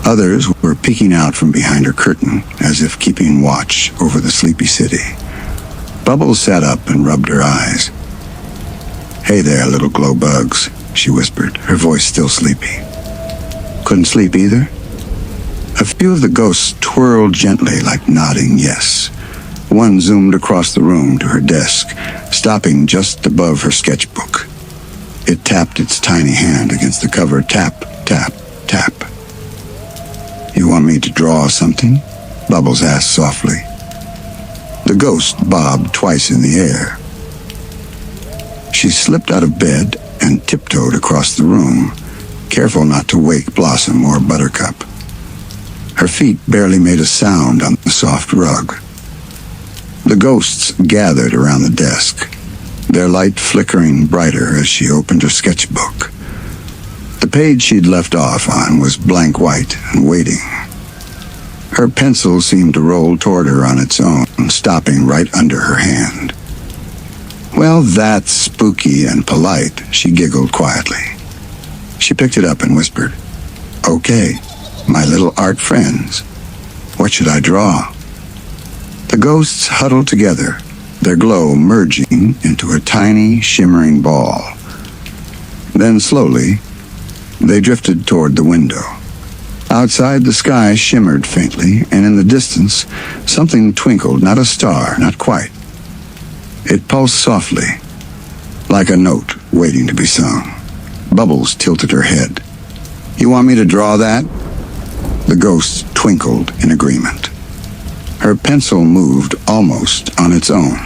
Others were peeking out from behind her curtain, as if keeping watch over the sleepy city. Bubbles sat up and rubbed her eyes. "Hey there, little glow bugs," she whispered, her voice still sleepy. "Couldn't sleep either?" A few of the ghosts twirled gently, like nodding yes. One zoomed across the room to her desk, stopping just above her sketchbook. It tapped its tiny hand against the cover. Tap, tap, tap. "You want me to draw something?" Bubbles asked softly. The ghost bobbed twice in the air. She slipped out of bed and tiptoed across the room, careful not to wake Blossom or Buttercup. Her feet barely made a sound on the soft rug. The ghosts gathered around the desk, their light flickering brighter as she opened her sketchbook. The page she'd left off on was blank white and waiting. Her pencil seemed to roll toward her on its own, stopping right under her hand. "Well, that's spooky and polite," she giggled quietly. She picked it up and whispered, "Okay, my little art friends, what should I draw?" The ghosts huddled together, their glow merging into a tiny, shimmering ball. Then slowly, they drifted toward the window. Outside, the sky shimmered faintly, and in the distance, something twinkled, not a star, not quite. It pulsed softly, like a note waiting to be sung. Bubbles tilted her head. "You want me to draw that?" The ghosts twinkled in agreement. Her pencil moved almost on its own.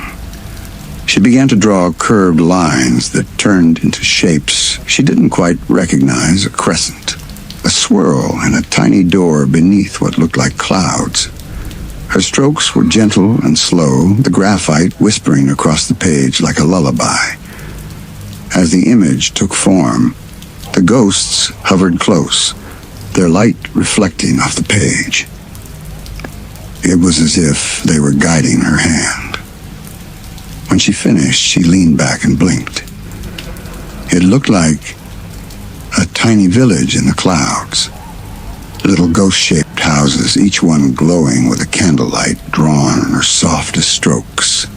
She began to draw curved lines that turned into shapes she didn't quite recognize: a crescent, a swirl, and a tiny door beneath what looked like clouds. Her strokes were gentle and slow, the graphite whispering across the page like a lullaby. As the image took form, The ghosts hovered close, their light reflecting off the page. It was as if they were guiding her hand. When she finished, she leaned back and blinked. It looked like a tiny village in the clouds. Little ghost-shaped houses, each one glowing with a candlelight drawn on her softest strokes.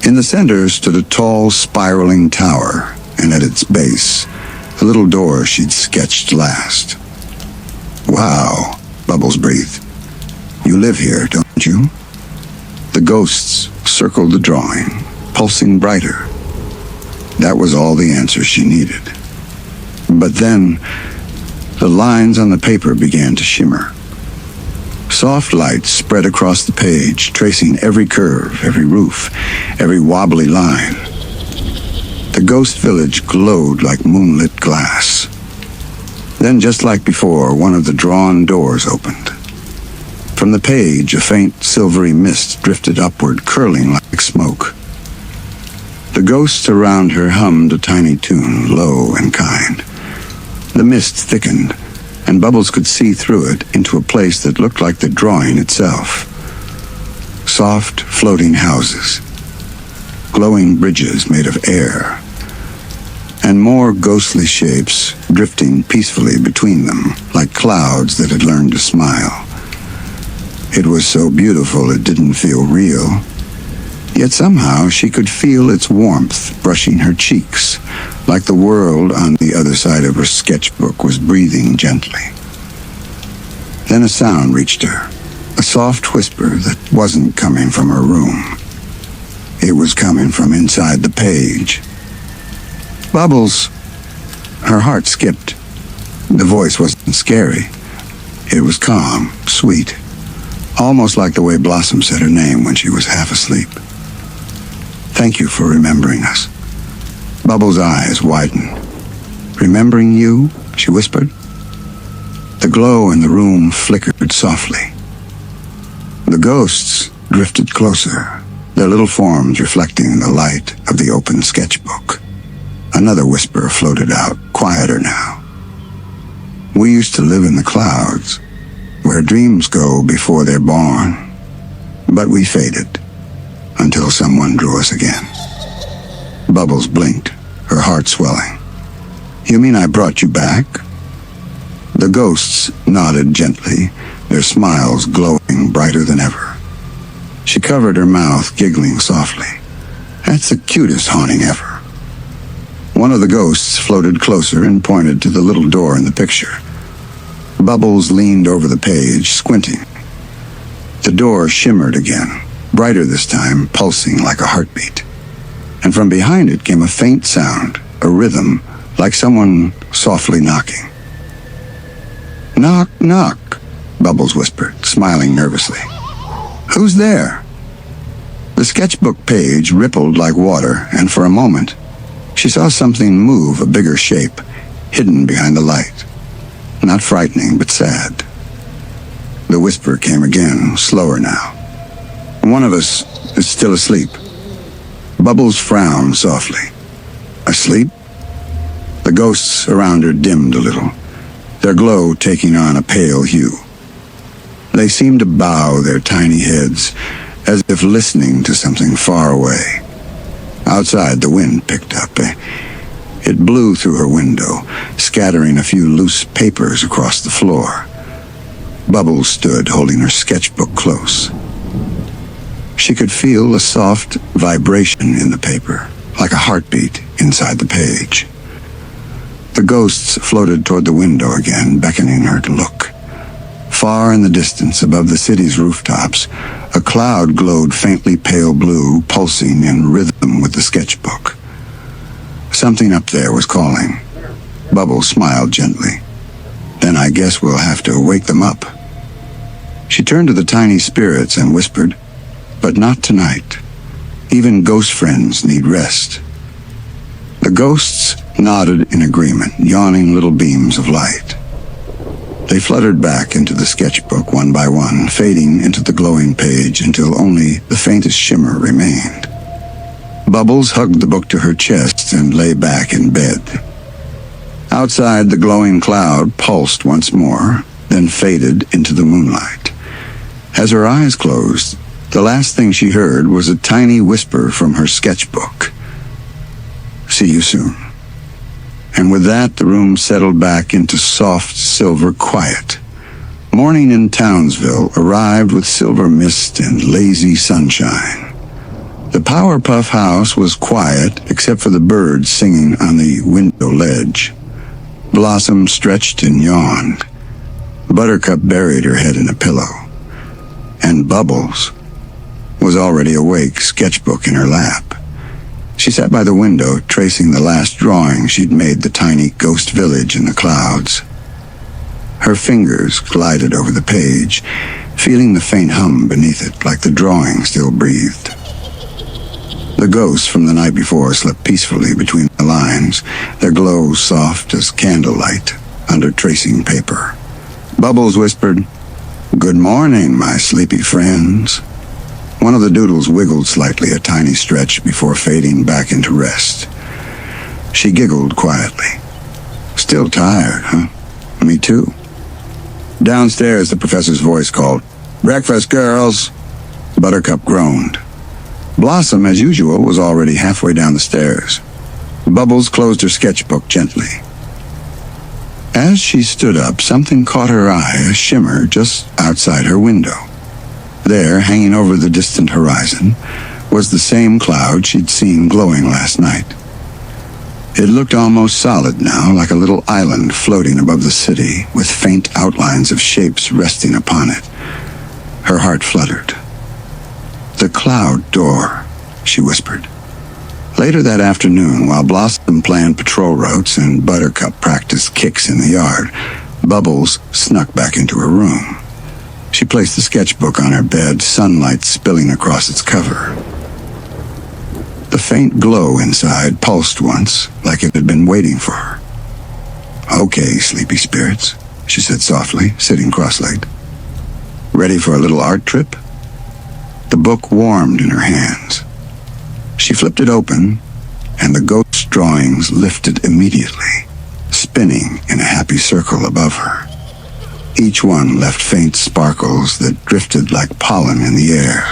In the center stood a tall, spiraling tower, and at its base, the little door she'd sketched last. "Wow," Bubbles breathed. "You live here, don't you?" The ghosts circled the drawing, pulsing brighter. That was all the answer she needed. But then, the lines on the paper began to shimmer. Soft light spread across the page, tracing every curve, every roof, every wobbly line. The ghost village glowed like moonlit glass. Then, just like before, one of the drawn doors opened. From the page, a faint silvery mist drifted upward, curling like smoke. The ghosts around her hummed a tiny tune, low and kind. The mist thickened, and Bubbles could see through it into a place that looked like the drawing itself. Soft, floating houses, glowing bridges made of air, and more ghostly shapes drifting peacefully between them, like clouds that had learned to smile. It was so beautiful it didn't feel real, yet somehow she could feel its warmth brushing her cheeks, like the world on the other side of her sketchbook was breathing gently. Then a sound reached her, a soft whisper that wasn't coming from her room. It was coming from inside the page. "Bubbles." Her heart skipped. The voice wasn't scary. It was calm, sweet, almost like the way Blossom said her name when she was half asleep. "Thank you for remembering us." Bubbles' eyes widened. "Remembering you?" she whispered. The glow in the room flickered softly. The ghosts drifted closer, their little forms reflecting the light of the open sketchbook. Another whisper floated out, quieter now. "We used to live in the clouds, where dreams go before they're born. But we faded, until someone drew us again." Bubbles blinked, her heart swelling. "You mean I brought you back?" The ghosts nodded gently, their smiles glowing brighter than ever. She covered her mouth, giggling softly. "That's the cutest haunting ever." One of the ghosts floated closer and pointed to the little door in the picture. Bubbles leaned over the page, squinting. The door shimmered again, brighter this time, pulsing like a heartbeat. And from behind it came a faint sound, a rhythm, like someone softly knocking. "Knock, knock," Bubbles whispered, smiling nervously. "Who's there?" The sketchbook page rippled like water, and for a moment, she saw something move, a bigger shape, hidden behind the light. Not frightening, but sad. The whisper came again, slower now. "One of us is still asleep." Bubbles frowned softly. "Asleep?" The ghosts around her dimmed a little, their glow taking on a pale hue. They seemed to bow their tiny heads, as if listening to something far away. Outside, the wind picked up. It blew through her window, scattering a few loose papers across the floor. Bubbles stood, holding her sketchbook close. She could feel a soft vibration in the paper, like a heartbeat inside the page. The ghosts floated toward the window again, beckoning her to look. Far in the distance, above the city's rooftops, a cloud glowed faintly pale blue, pulsing in rhythm with the sketchbook. Something up there was calling. Bubbles smiled gently. "Then I guess we'll have to wake them up." She turned to the tiny spirits and whispered, "But not tonight. Even ghost friends need rest." The ghosts nodded in agreement, yawning little beams of light. They fluttered back into the sketchbook one by one, fading into the glowing page until only the faintest shimmer remained. Bubbles hugged the book to her chest and lay back in bed. Outside, the glowing cloud pulsed once more, then faded into the moonlight. As her eyes closed, the last thing she heard was a tiny whisper from her sketchbook. "See you soon." And with that, the room settled back into soft silver quiet. Morning in Townsville arrived with silver mist and lazy sunshine. The Powerpuff house was quiet except for the birds singing on the window ledge. Blossom stretched and yawned. Buttercup buried her head in a pillow. And Bubbles was already awake, sketchbook in her lap. She sat by the window, tracing the last drawing she'd made the tiny ghost village in the clouds. Her fingers glided over the page, feeling the faint hum beneath it, like the drawing still breathed. The ghosts from the night before slept peacefully between the lines, their glow soft as candlelight under tracing paper. Bubbles whispered, "Good morning, my sleepy friends." One of the Doodles wiggled slightly, a tiny stretch before fading back into rest. She giggled quietly. "Still tired, huh? Me too." Downstairs, the professor's voice called, "Breakfast, girls." Buttercup groaned. Blossom, as usual, was already halfway down the stairs. Bubbles closed her sketchbook gently. As she stood up, something caught her eye, a shimmer just outside her window. There, hanging over the distant horizon, was the same cloud she'd seen glowing last night. It looked almost solid now, like a little island floating above the city, with faint outlines of shapes resting upon it. Her heart fluttered. "The cloud door," she whispered. Later that afternoon, while Blossom planned patrol routes and Buttercup practiced kicks in the yard, Bubbles snuck back into her room. She placed the sketchbook on her bed, sunlight spilling across its cover. The faint glow inside pulsed once, like it had been waiting for her. "Okay, sleepy spirits," she said softly, sitting cross-legged. "Ready for a little art trip?" The book warmed in her hands. She flipped it open, and the ghost drawings lifted immediately, spinning in a happy circle above her. Each one left faint sparkles that drifted like pollen in the air.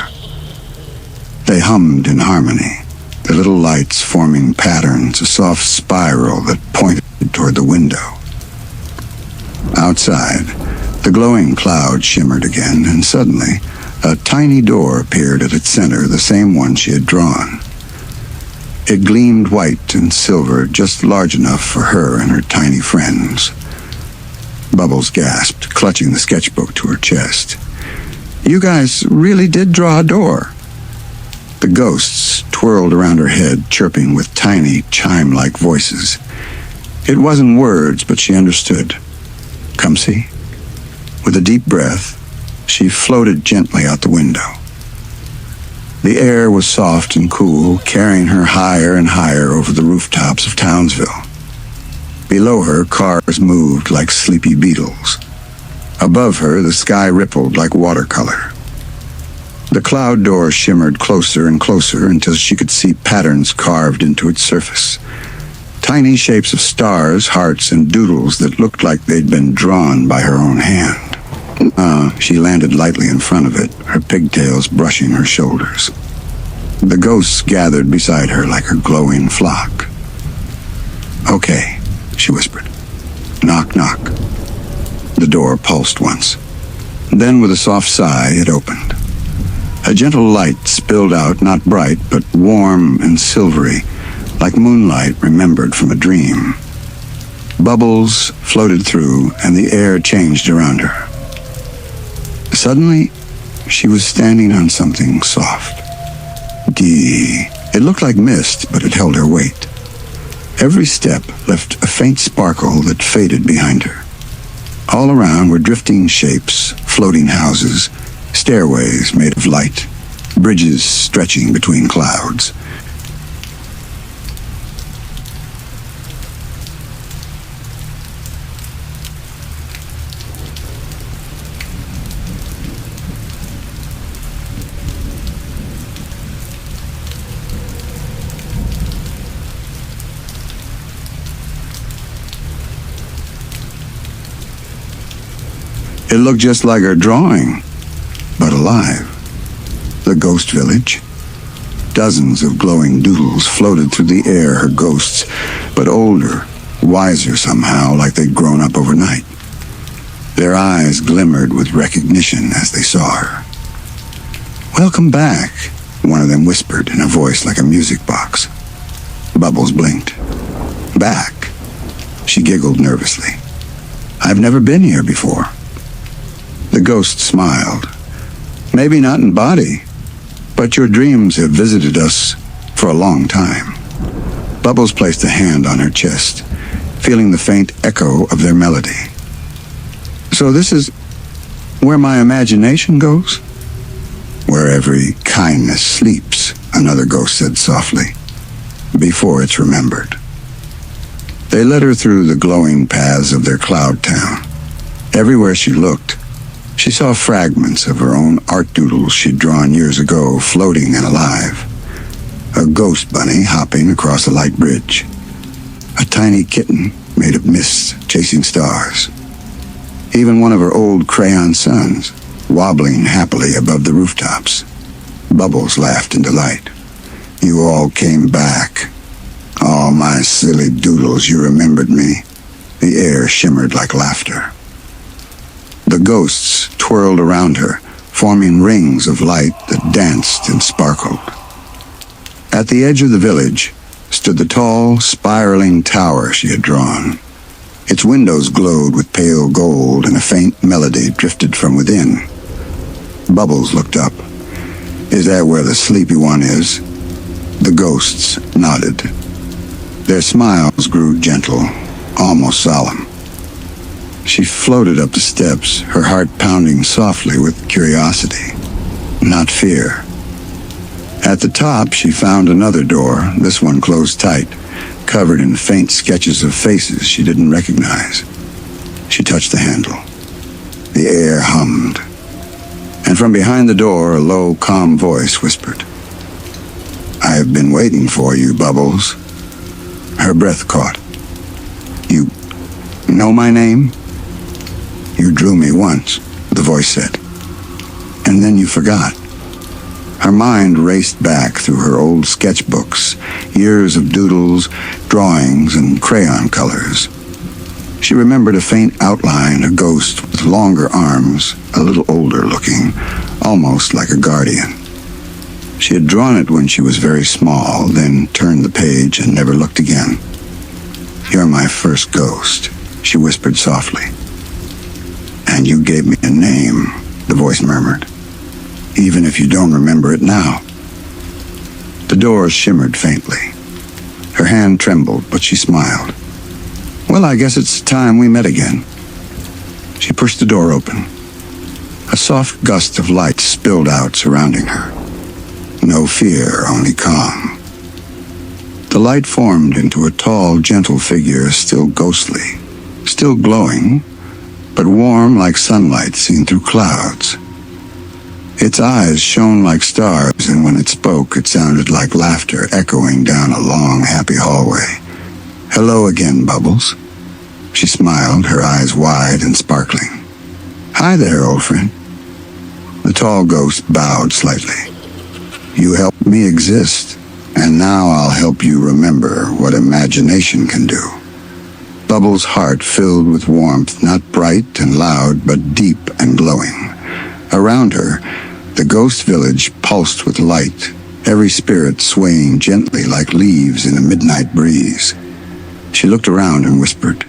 They hummed in harmony, the little lights forming patterns, a soft spiral that pointed toward the window. Outside, the glowing cloud shimmered again, and suddenly, a tiny door appeared at its center, the same one she had drawn. It gleamed white and silver, just large enough for her and her tiny friends. Bubbles gasped, clutching the sketchbook to her chest. "You guys really did draw a door." The ghosts twirled around her head, chirping with tiny, chime-like voices. It wasn't words, but she understood. "Come see." With a deep breath, she floated gently out the window. The air was soft and cool, carrying her higher and higher over the rooftops of Townsville. Below her, cars moved like sleepy beetles. Above her, the sky rippled like watercolor. The cloud door shimmered closer and closer until she could see patterns carved into its surface. Tiny shapes of stars, hearts, and doodles that looked like they'd been drawn by her own hand. She landed lightly in front of it, her pigtails brushing her shoulders. The ghosts gathered beside her like a glowing flock. "Okay," she whispered. "Knock, knock." The door pulsed once. Then, with a soft sigh, it opened. A gentle light spilled out, not bright, but warm and silvery, like moonlight remembered from a dream. Bubbles floated through, and the air changed around her. Suddenly, she was standing on something soft. It looked like mist, but it held her weight. Every step left a faint sparkle that faded behind her. All around were drifting shapes, floating houses, stairways made of light, bridges stretching between clouds. It looked just like her drawing, but alive. The ghost village. Dozens of glowing doodles floated through the air, her ghosts, but older, wiser somehow, like they'd grown up overnight. Their eyes glimmered with recognition as they saw her. "Welcome back," one of them whispered in a voice like a music box. Bubbles blinked. "Back?" She giggled nervously. "I've never been here before." The ghost smiled. "Maybe not in body, but your dreams have visited us for a long time." Bubbles placed a hand on her chest, feeling the faint echo of their melody. "So this is where my imagination goes?" "Where every kindness sleeps," another ghost said softly, "before it's remembered." They led her through the glowing paths of their cloud town. Everywhere she looked, she saw fragments of her own art doodles she'd drawn years ago, floating and alive. A ghost bunny hopping across a light bridge. A tiny kitten made of mist chasing stars. Even one of her old crayon suns, wobbling happily above the rooftops. Bubbles laughed in delight. "You all came back. Oh, my silly doodles, you remembered me." The air shimmered like laughter. The ghosts twirled around her, forming rings of light that danced and sparkled. At the edge of the village stood the tall, spiraling tower she had drawn. Its windows glowed with pale gold, and a faint melody drifted from within. Bubbles looked up. "Is that where the sleepy one is?" The ghosts nodded. Their smiles grew gentle, almost solemn. She floated up the steps, her heart pounding softly with curiosity, not fear. At the top, she found another door, this one closed tight, covered in faint sketches of faces she didn't recognize. She touched the handle. The air hummed. And from behind the door, a low, calm voice whispered, "I have been waiting for you, Bubbles." Her breath caught. "You know my name?" "You drew me once," the voice said. "And then you forgot." Her mind raced back through her old sketchbooks, years of doodles, drawings, and crayon colors. She remembered a faint outline, a ghost with longer arms, a little older looking, almost like a guardian. She had drawn it when she was very small, then turned the page and never looked again. "You're my first ghost," she whispered softly. "And you gave me a name," the voice murmured, "even if you don't remember it now." The door shimmered faintly. Her hand trembled, but she smiled. "Well, I guess it's time we met again." She pushed the door open. A soft gust of light spilled out, surrounding her. No fear, only calm. The light formed into a tall, gentle figure, still ghostly, still glowing, but warm like sunlight seen through clouds. Its eyes shone like stars, and when it spoke, it sounded like laughter echoing down a long, happy hallway. "Hello again, Bubbles." She smiled, her eyes wide and sparkling. "Hi there, old friend." The tall ghost bowed slightly. "You helped me exist, and now I'll help you remember what imagination can do." Bubbles' heart filled with warmth, not bright and loud, but deep and glowing. Around her, the ghost village pulsed with light, every spirit swaying gently like leaves in a midnight breeze. She looked around and whispered,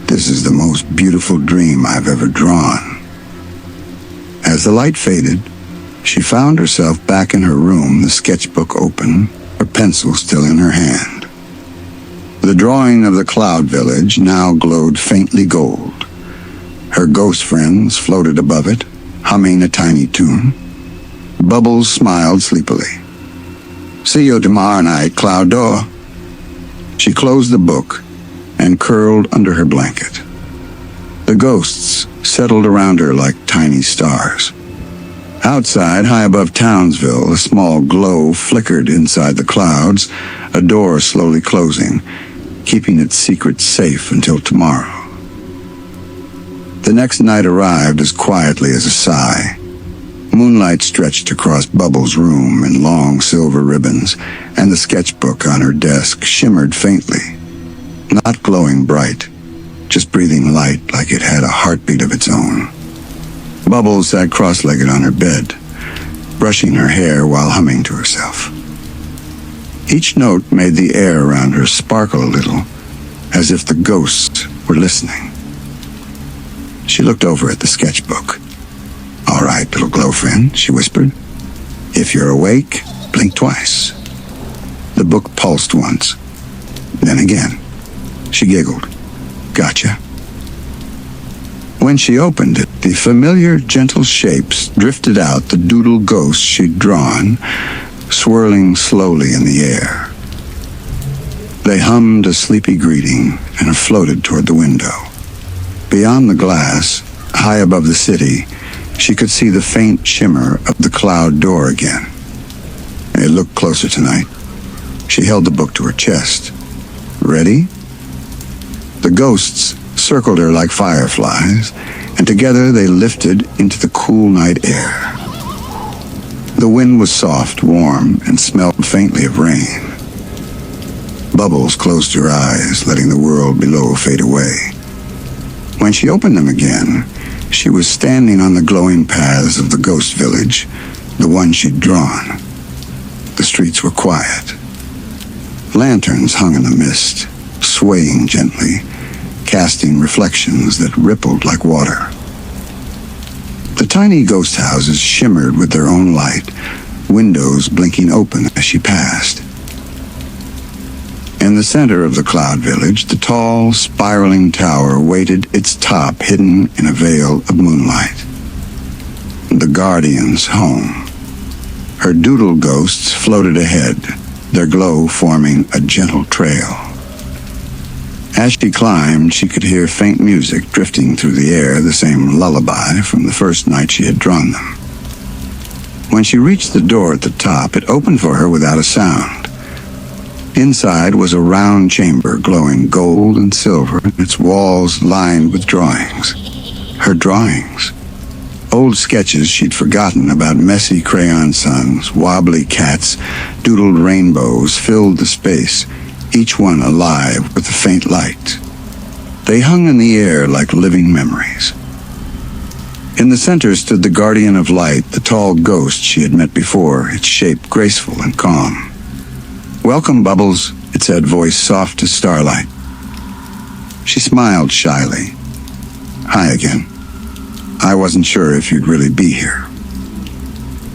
"This is the most beautiful dream I've ever drawn." As the light faded, she found herself back in her room, the sketchbook open, her pencil still in her hand. The drawing of the cloud village now glowed faintly gold. Her ghost friends floated above it, humming a tiny tune. Bubbles smiled sleepily. "See you tomorrow night, Cloud Door." She closed the book and curled under her blanket. The ghosts settled around her like tiny stars. Outside, high above Townsville, a small glow flickered inside the clouds, a door slowly closing, keeping its secret safe until tomorrow. The next night arrived as quietly as a sigh. Moonlight stretched across Bubbles' room in long silver ribbons, and the sketchbook on her desk shimmered faintly. Not glowing bright, just breathing light like it had a heartbeat of its own. Bubbles sat cross-legged on her bed, brushing her hair while humming to herself. Each note made the air around her sparkle a little, as if the ghosts were listening. She looked over at the sketchbook. "All right, little glow friend," she whispered. "If you're awake, blink twice." The book pulsed once, then again. She giggled. "Gotcha." When she opened it, the familiar, gentle shapes drifted out the doodle ghosts she'd drawn, swirling slowly in the air. They hummed a sleepy greeting and floated toward the window. Beyond the glass, high above the city, she could see the faint shimmer of the cloud door again. It looked closer tonight. She held the book to her chest. "Ready?" The ghosts circled her like fireflies, and together they lifted into the cool night air. The wind was soft, warm, and smelled faintly of rain. Bubbles closed her eyes, letting the world below fade away. When she opened them again, she was standing on the glowing paths of the ghost village, the one she'd drawn. The streets were quiet. Lanterns hung in the mist, swaying gently, casting reflections that rippled like water. The tiny ghost houses shimmered with their own light, windows blinking open as she passed. In the center of the cloud village, the tall, spiraling tower waited, its top hidden in a veil of moonlight. The Guardian's home. Her doodle ghosts floated ahead, their glow forming a gentle trail. As she climbed, she could hear faint music drifting through the air, the same lullaby from the first night she had drawn them. When she reached the door at the top, it opened for her without a sound. Inside was a round chamber glowing gold and silver, its walls lined with drawings. Her drawings. Old sketches she'd forgotten about messy crayon suns, wobbly cats, doodled rainbows filled the space, each one alive with a faint light. They hung in the air like living memories. In the center stood the Guardian of Light, the tall ghost she had met before, its shape graceful and calm. "Welcome, Bubbles," it said, voice soft as starlight. She smiled shyly. "Hi again. I wasn't sure if you'd really be here."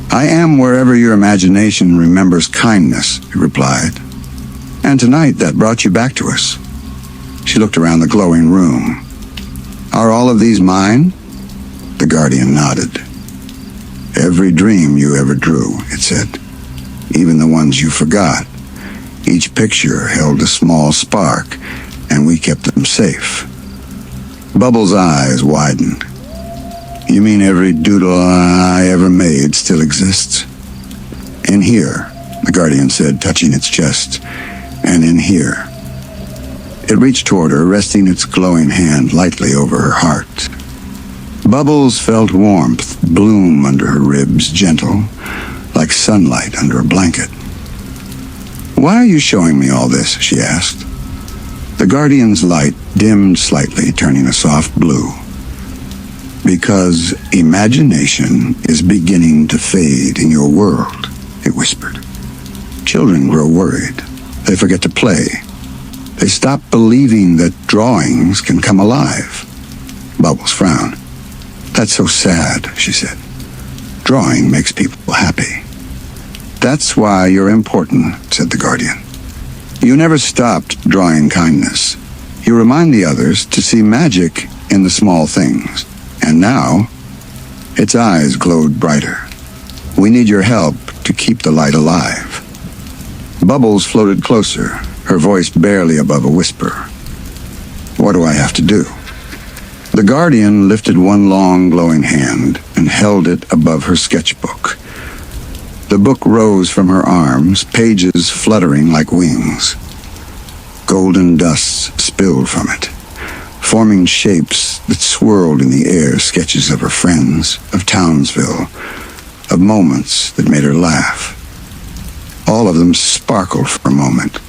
"I am wherever your imagination remembers kindness," he replied. "And tonight that brought you back to us." She looked around the glowing room. "Are all of these mine?" The Guardian nodded. "Every dream you ever drew," it said. "Even the ones you forgot. Each picture held a small spark, and we kept them safe." Bubbles' eyes widened. "You mean every doodle I ever made still exists?" "In here," the Guardian said, touching its chest. "And in here." It reached toward her, resting its glowing hand lightly over her heart. Bubbles felt warmth bloom under her ribs, gentle, like sunlight under a blanket. "Why are you showing me all this?" she asked. The Guardian's light dimmed slightly, turning a soft blue. "Because imagination is beginning to fade in your world," it whispered. "Children grow worried. They forget to play. They stop believing that drawings can come alive." Bubbles frowned. "That's so sad," she said. "Drawing makes people happy." "That's why you're important," said the Guardian. "You never stopped drawing kindness. You remind the others to see magic in the small things. And now," its eyes glowed brighter, "we need your help to keep the light alive." Bubbles floated closer, her voice barely above a whisper. "What do I have to do?" The Guardian lifted one long glowing hand and held it above her sketchbook. The book rose from her arms, pages fluttering like wings. Golden dust spilled from it, forming shapes that swirled in the air, sketches of her friends, of Townsville, of moments that made her laugh. All of them sparkled for a moment,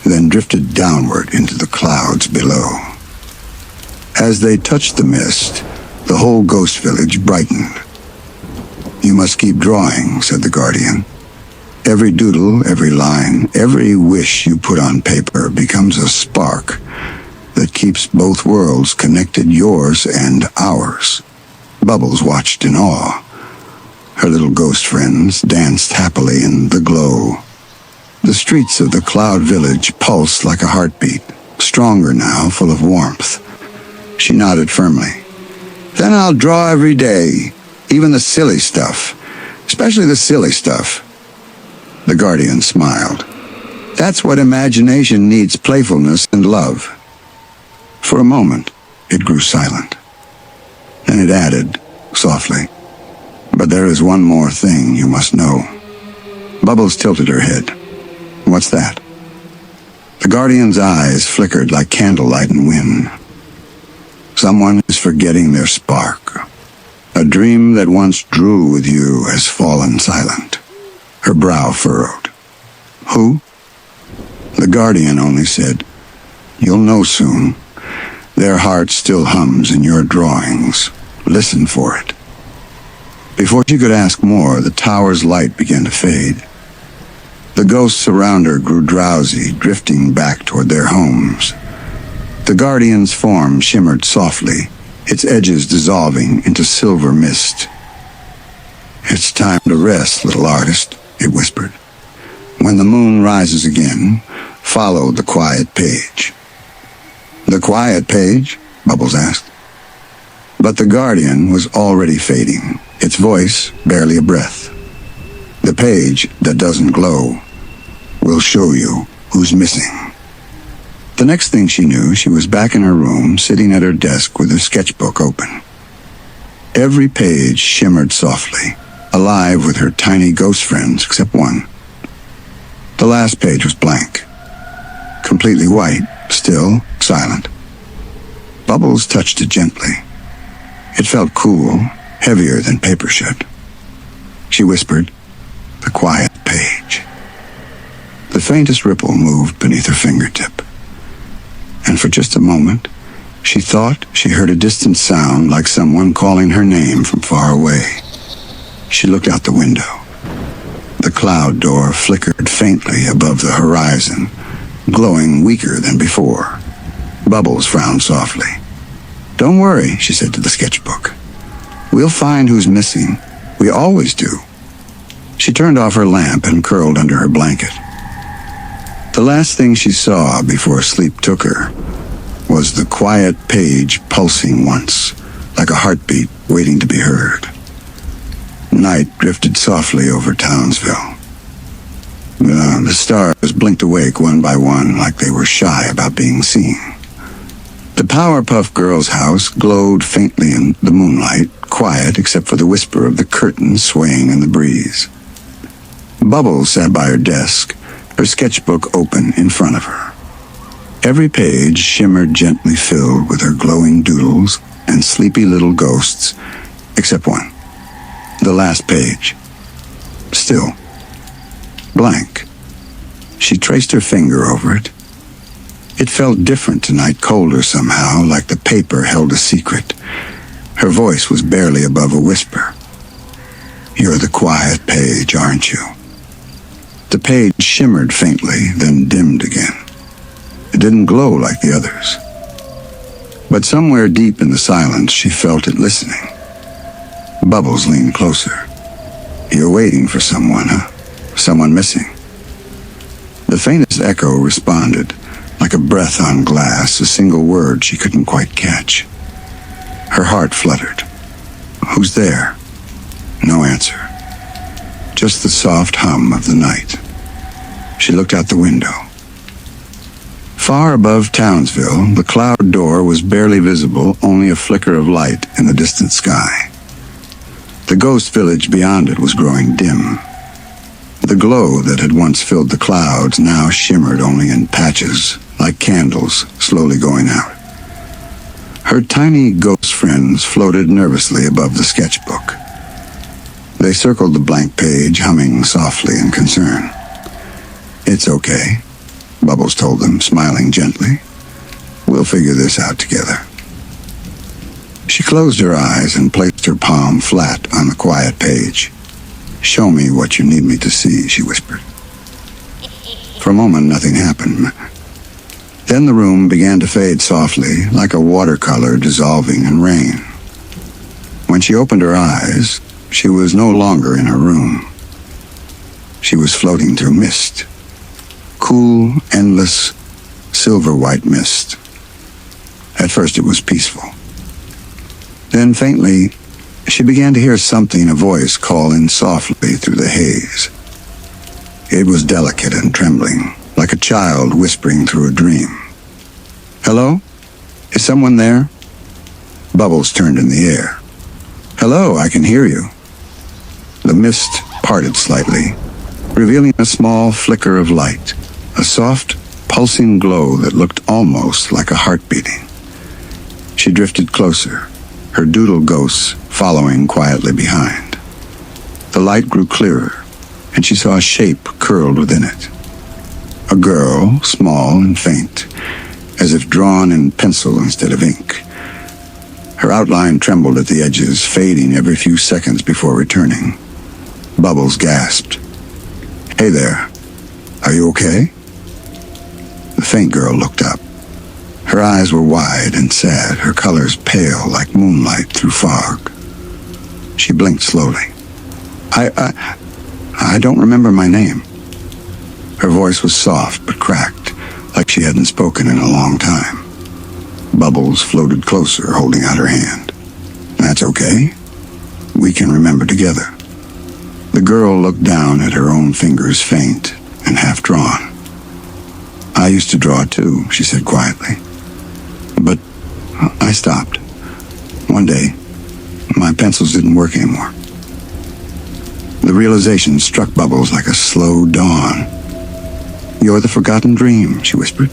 then drifted downward into the clouds below. As they touched the mist, the whole ghost village brightened. "You must keep drawing," said the guardian. "Every doodle, every line, every wish you put on paper becomes a spark that keeps both worlds connected, yours and ours." Bubbles watched in awe. Her little ghost friends danced happily in the glow. The streets of the cloud village pulsed like a heartbeat, stronger now, full of warmth. She nodded firmly. "Then I'll draw every day, even the silly stuff, especially the silly stuff." The guardian smiled. "That's what imagination needs, playfulness and love." For a moment, it grew silent. Then it added, softly, "But there is one more thing you must know." Bubbles tilted her head. "What's that?" The guardian's eyes flickered like candlelight in wind. "Someone is forgetting their spark. A dream that once drew with you has fallen silent." Her brow furrowed. "Who?" The guardian only said, "You'll know soon. Their heart still hums in your drawings. Listen for it." Before she could ask more, the tower's light began to fade. The ghosts around her grew drowsy, drifting back toward their homes. The guardian's form shimmered softly, its edges dissolving into silver mist. "It's time to rest, little artist," it whispered. "When the moon rises again, follow the quiet page." "The quiet page?" Bubbles asked. But the guardian was already fading, its voice barely a breath. "The page that doesn't glow will show you who's missing." The next thing she knew, she was back in her room, sitting at her desk with her sketchbook open. Every page shimmered softly, alive with her tiny ghost friends except one. The last page was blank, completely white, still, silent. Bubbles touched it gently. It felt cool, heavier than paper should. She whispered, "The quiet page." The faintest ripple moved beneath her fingertip. And for just a moment, she thought she heard a distant sound like someone calling her name from far away. She looked out the window. The cloud door flickered faintly above the horizon, glowing weaker than before. Bubbles frowned softly. "Don't worry," she said to the sketchbook. "We'll find who's missing. We always do." She turned off her lamp and curled under her blanket. The last thing she saw before sleep took her was the quiet page pulsing once, like a heartbeat waiting to be heard. Night drifted softly over Townsville. The stars blinked awake one by one like they were shy about being seen. The Powerpuff Girls' house glowed faintly in the moonlight, quiet except for the whisper of the curtains swaying in the breeze. Bubbles sat by her desk, her sketchbook open in front of her. Every page shimmered gently filled with her glowing doodles and sleepy little ghosts, except one. The last page. Still. Blank. She traced her finger over it. It felt different tonight, colder somehow, like the paper held a secret. Her voice was barely above a whisper. "You're the quiet page, aren't you?" The page shimmered faintly, then dimmed again. It didn't glow like the others. But somewhere deep in the silence, she felt it listening. Bubbles leaned closer. "You're waiting for someone, huh? Someone missing?" The faintest echo responded, like a breath on glass, a single word she couldn't quite catch. Her heart fluttered. "Who's there?" No answer. Just the soft hum of the night. She looked out the window. Far above Townsville, the cloud door was barely visible, only a flicker of light in the distant sky. The ghost village beyond it was growing dim. The glow that had once filled the clouds now shimmered only in patches, like candles slowly going out. Her tiny ghost friends floated nervously above the sketchbook. They circled the blank page, humming softly in concern. "It's okay," Bubbles told them, smiling gently. "We'll figure this out together." She closed her eyes and placed her palm flat on the quiet page. "Show me what you need me to see," she whispered. For a moment, nothing happened. Then the room began to fade softly, like a watercolor dissolving in rain. When she opened her eyes, she was no longer in her room. She was floating through mist. Cool, endless, silver-white mist. At first it was peaceful. Then faintly, she began to hear something, a voice, call in softly through the haze. It was delicate and trembling, like a child whispering through a dream. "Hello? Is someone there?" Bubbles turned in the air. "Hello, I can hear you." The mist parted slightly, revealing a small flicker of light, a soft, pulsing glow that looked almost like a heart beating. She drifted closer, her doodle ghosts following quietly behind. The light grew clearer, and she saw a shape curled within it. A girl, small and faint, as if drawn in pencil instead of ink. Her outline trembled at the edges, fading every few seconds before returning. Bubbles gasped. "Hey there. Are you okay?" The faint girl looked up. Her eyes were wide and sad, her colors pale like moonlight through fog. She blinked slowly. I don't remember my name." Her voice was soft but cracked, like she hadn't spoken in a long time. Bubbles floated closer, holding out her hand. "That's okay. We can remember together." The girl looked down at her own fingers, faint and half-drawn. "I used to draw too," she said quietly. "But I stopped. One day, my pencils didn't work anymore." The realization struck Bubbles like a slow dawn. "You're the forgotten dream," she whispered.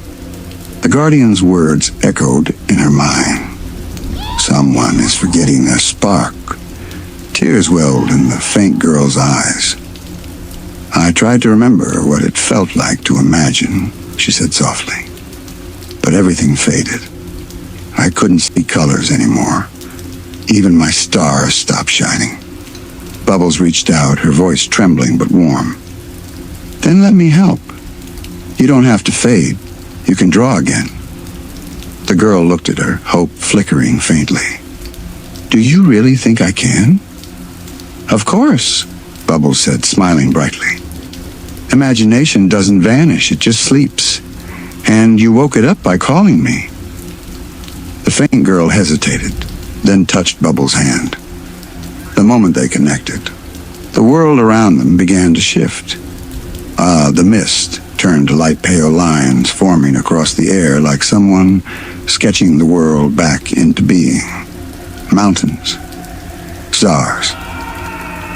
The guardian's words echoed in her mind. "Someone is forgetting their spark." Tears welled in the faint girl's eyes. "I tried to remember what it felt like to imagine," she said softly. "But everything faded. I couldn't see colors anymore. Even my stars stopped shining." Bubbles reached out, her voice trembling but warm. "Then let me help. You don't have to fade. You can draw again." The girl looked at her, hope flickering faintly. "Do you really think I can?" "Of course," Bubbles said, smiling brightly. "Imagination doesn't vanish, it just sleeps. And you woke it up by calling me." The faint girl hesitated, then touched Bubbles' hand. The moment they connected, the world around them began to shift. The mist turned to light pale lines forming across the air like someone sketching the world back into being. Mountains, stars,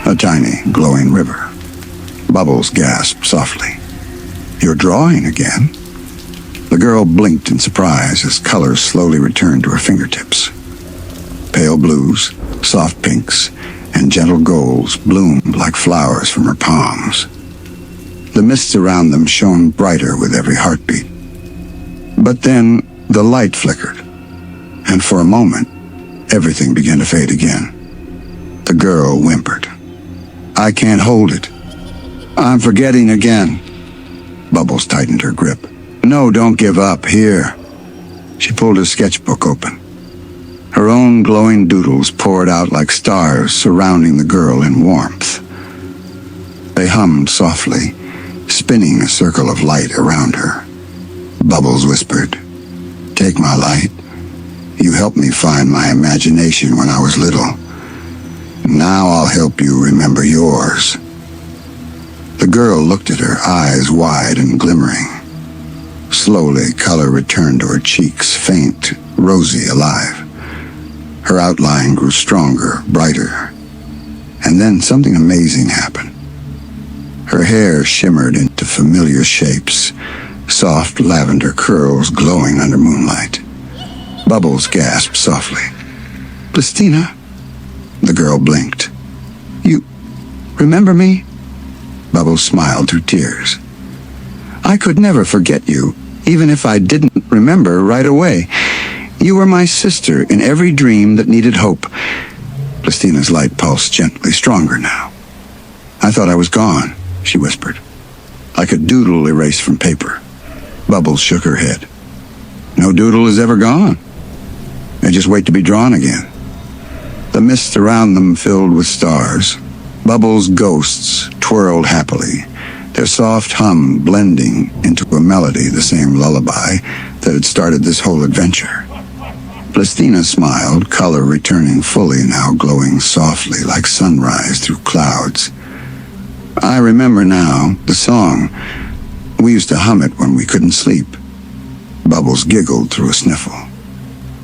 a tiny glowing river. Bubbles gasped softly. "You're drawing again?" The girl blinked in surprise as colors slowly returned to her fingertips. Pale blues, soft pinks, and gentle golds bloomed like flowers from her palms. The mists around them shone brighter with every heartbeat. But then the light flickered, and for a moment, everything began to fade again. The girl whimpered. "I can't hold it. I'm forgetting again." Bubbles tightened her grip. "No, don't give up. Here." She pulled her sketchbook open. Her own glowing doodles poured out like stars, surrounding the girl in warmth. They hummed softly, spinning a circle of light around her. Bubbles whispered, "Take my light. You helped me find my imagination when I was little. Now I'll help you remember yours." The girl looked at her, eyes wide and glimmering. Slowly, color returned to her cheeks, faint, rosy, alive. Her outline grew stronger, brighter. And then something amazing happened. Her hair shimmered into familiar shapes, soft lavender curls glowing under moonlight. Bubbles gasped softly. Blisstina? The girl blinked. You remember me? Bubbles smiled through tears. I could never forget you, even if I didn't remember right away. You were my sister in every dream that needed hope. Blistina's light pulsed gently, stronger now. I thought I was gone, she whispered, like a doodle erased from paper. Bubbles shook her head. No doodle is ever gone. They just wait to be drawn again. The mist around them filled with stars. Bubbles' ghosts twirled happily, their soft hum blending into a melody, the same lullaby that had started this whole adventure. Blisstina smiled, color returning fully now, glowing softly like sunrise through clouds. I remember now, the song. We used to hum it when we couldn't sleep. Bubbles giggled through a sniffle.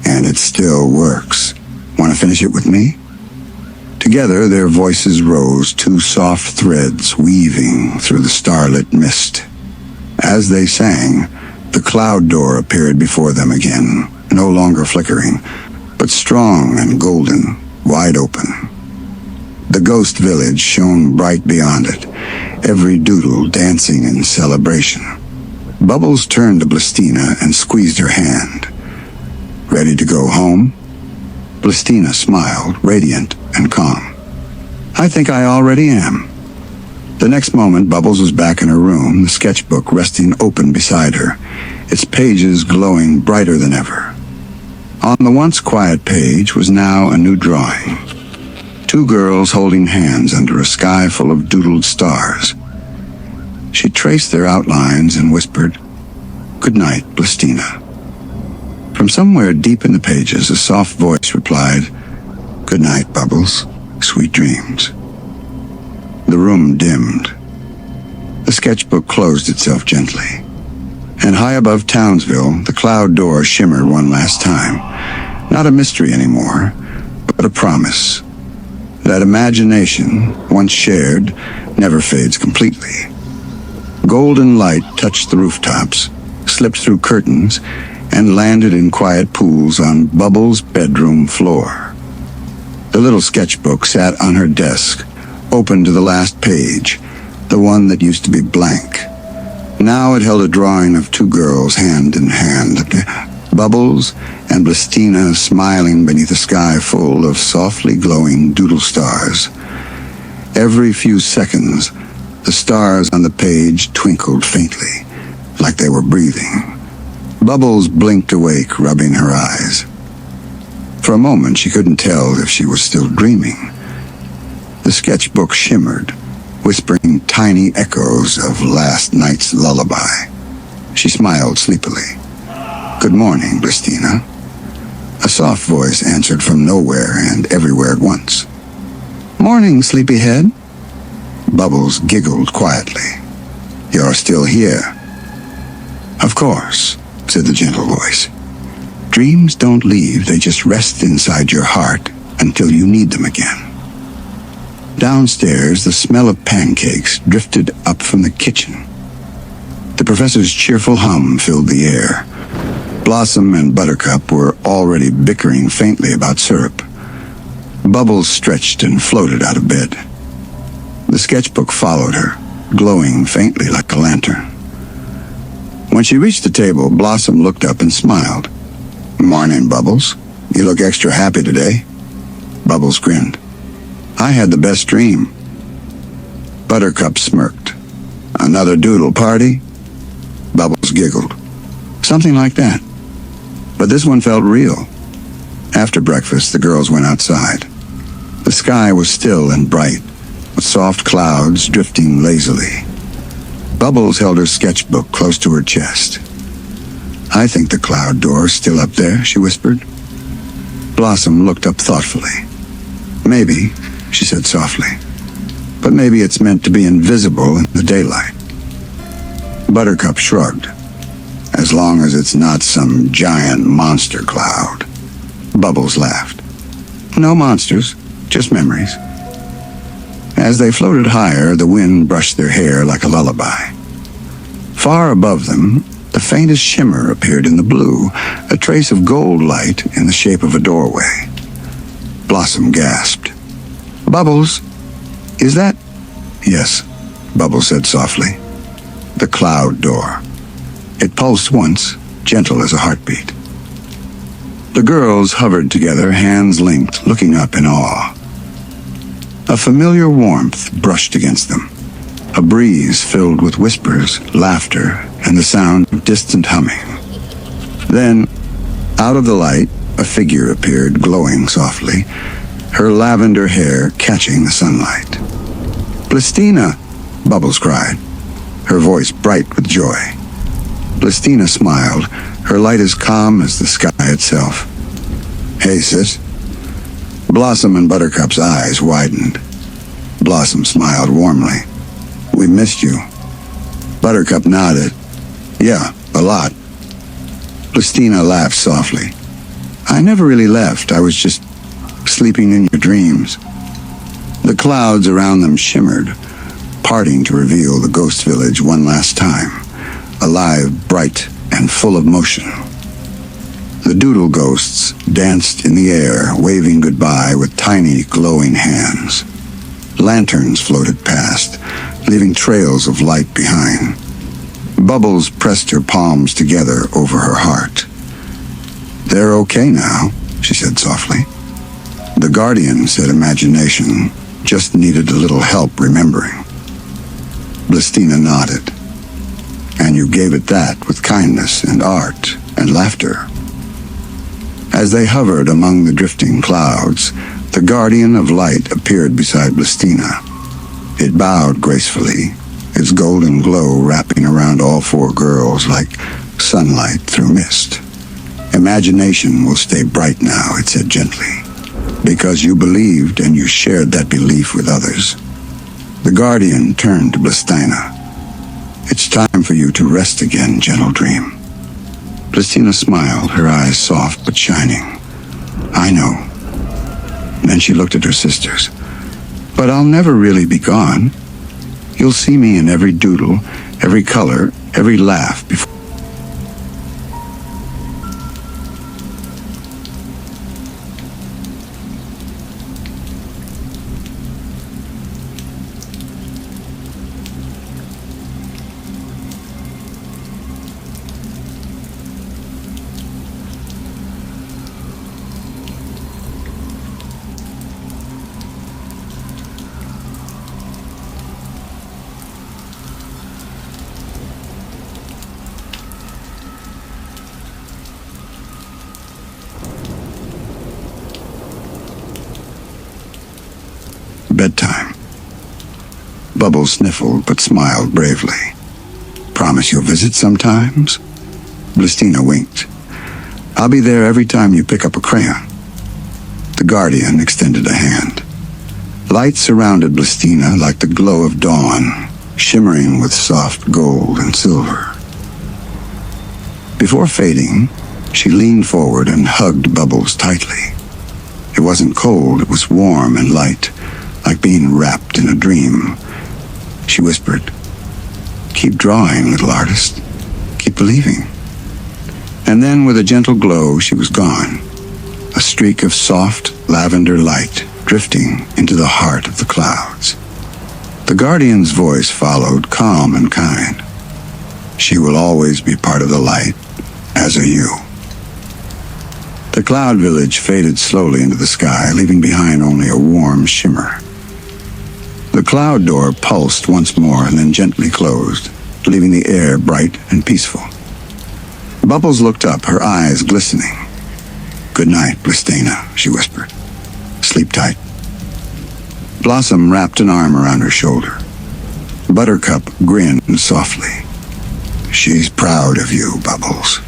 And it still works. Want to finish it with me? Together, their voices rose, two soft threads weaving through the starlit mist. As they sang, the cloud door appeared before them again, no longer flickering, but strong and golden, wide open. The ghost village shone bright beyond it, every doodle dancing in celebration. Bubbles turned to Blisstina and squeezed her hand. Ready to go home? Blisstina smiled, radiant and calm. I think I already am. The next moment, Bubbles was back in her room, the sketchbook resting open beside her, its pages glowing brighter than ever. On the once quiet page was now a new drawing. Two girls holding hands under a sky full of doodled stars. She traced their outlines and whispered, "Good night, Blisstina." From somewhere deep in the pages, a soft voice replied, "Good night, Bubbles. Sweet dreams." The room dimmed. The sketchbook closed itself gently. And high above Townsville, the cloud door shimmered one last time. Not a mystery anymore, but a promise. That imagination, once shared, never fades completely. Golden light touched the rooftops, slipped through curtains, and landed in quiet pools on Bubbles' bedroom floor. The little sketchbook sat on her desk, open to the last page, the one that used to be blank. Now it held a drawing of two girls hand in hand, Bubbles and Blisstina smiling beneath a sky full of softly glowing doodle stars. Every few seconds, the stars on the page twinkled faintly, like they were breathing. Bubbles blinked awake, rubbing her eyes. For a moment, she couldn't tell if she was still dreaming. The sketchbook shimmered, whispering tiny echoes of last night's lullaby. She smiled sleepily. "Good morning, Blisstina." A soft voice answered from nowhere and everywhere at once. "Morning, sleepyhead." Bubbles giggled quietly. "You're still here." "Of course," said the gentle voice. "Dreams don't leave, they just rest inside your heart until you need them again." Downstairs, the smell of pancakes drifted up from the kitchen. The professor's cheerful hum filled the air. Blossom and Buttercup were already bickering faintly about syrup. Bubbles stretched and floated out of bed. The sketchbook followed her, glowing faintly like a lantern. When she reached the table, Blossom looked up and smiled. "Morning, Bubbles. You look extra happy today." Bubbles grinned. "I had the best dream." Buttercup smirked. "Another doodle party?" Bubbles giggled. "Something like that. But this one felt real." After breakfast, the girls went outside. The sky was still and bright, with soft clouds drifting lazily. Bubbles held her sketchbook close to her chest. "I think the cloud door's still up there," she whispered. Blossom looked up thoughtfully. "Maybe," she said softly. "But maybe it's meant to be invisible in the daylight." Buttercup shrugged. "As long as it's not some giant monster cloud." Bubbles laughed. "No monsters, just memories." As they floated higher, the wind brushed their hair like a lullaby. Far above them, The faintest shimmer appeared in the blue, a trace of gold light in the shape of a doorway. Blossom gasped. "Bubbles, is that—" "Yes," Bubbles said softly. "The cloud door." It pulsed once, gentle as a heartbeat. The girls hovered together, hands linked, looking up in awe. A familiar warmth brushed against them. A breeze filled with whispers, laughter, and the sound of distant humming. Then, out of the light, a figure appeared, glowing softly, her lavender hair catching the sunlight. "Blisstina!" Bubbles cried, her voice bright with joy. Blisstina smiled, her light as calm as the sky itself. "Hey, sis." Blossom and Buttercup's eyes widened. Blossom smiled warmly. "We missed you." Buttercup nodded. "Yeah, a lot." Blisstina laughed softly. "I never really left. I was just sleeping in your dreams." The clouds around them shimmered, parting to reveal the ghost village one last time, alive, bright, and full of motion. The Doodle ghosts danced in the air, waving goodbye with tiny, glowing hands. Lanterns floated past, leaving trails of light behind. Bubbles pressed her palms together over her heart. "They're okay now," she said softly. "The Guardian," said Imagination, "just needed a little help remembering." Blisstina nodded. "And you gave it that with kindness and art and laughter." As they hovered among the drifting clouds, the Guardian of Light appeared beside Blisstina. It bowed gracefully, its golden glow wrapping around all four girls like sunlight through mist. "Imagination will stay bright now," it said gently, "because you believed and you shared that belief with others." The Guardian turned to Blisstina. "It's time for you to rest again, gentle dream." Blisstina smiled, her eyes soft but shining. "I know." Then she looked at her sisters. "But I'll never really be gone. You'll see me in every doodle, every color, every laugh before." Bedtime. Bubbles sniffled but smiled bravely. "Promise you'll visit sometimes?" Blisstina winked. "I'll be there every time you pick up a crayon." The Guardian extended a hand. Light surrounded Blisstina like the glow of dawn, shimmering with soft gold and silver. Before fading, she leaned forward and hugged Bubbles tightly. It wasn't cold, it was warm and light, like being wrapped in a dream. She whispered, "Keep drawing, little artist. Keep believing." And then, with a gentle glow, she was gone. A streak of soft lavender light drifting into the heart of the clouds. The Guardian's voice followed, calm and kind. "She will always be part of the light, as are you." The cloud village faded slowly into the sky, leaving behind only a warm shimmer. The cloud door pulsed once more and then gently closed, leaving the air bright and peaceful. Bubbles looked up, her eyes glistening. "Good night, Blisstina," she whispered. "Sleep tight." Blossom wrapped an arm around her shoulder. Buttercup grinned softly. "She's proud of you, Bubbles."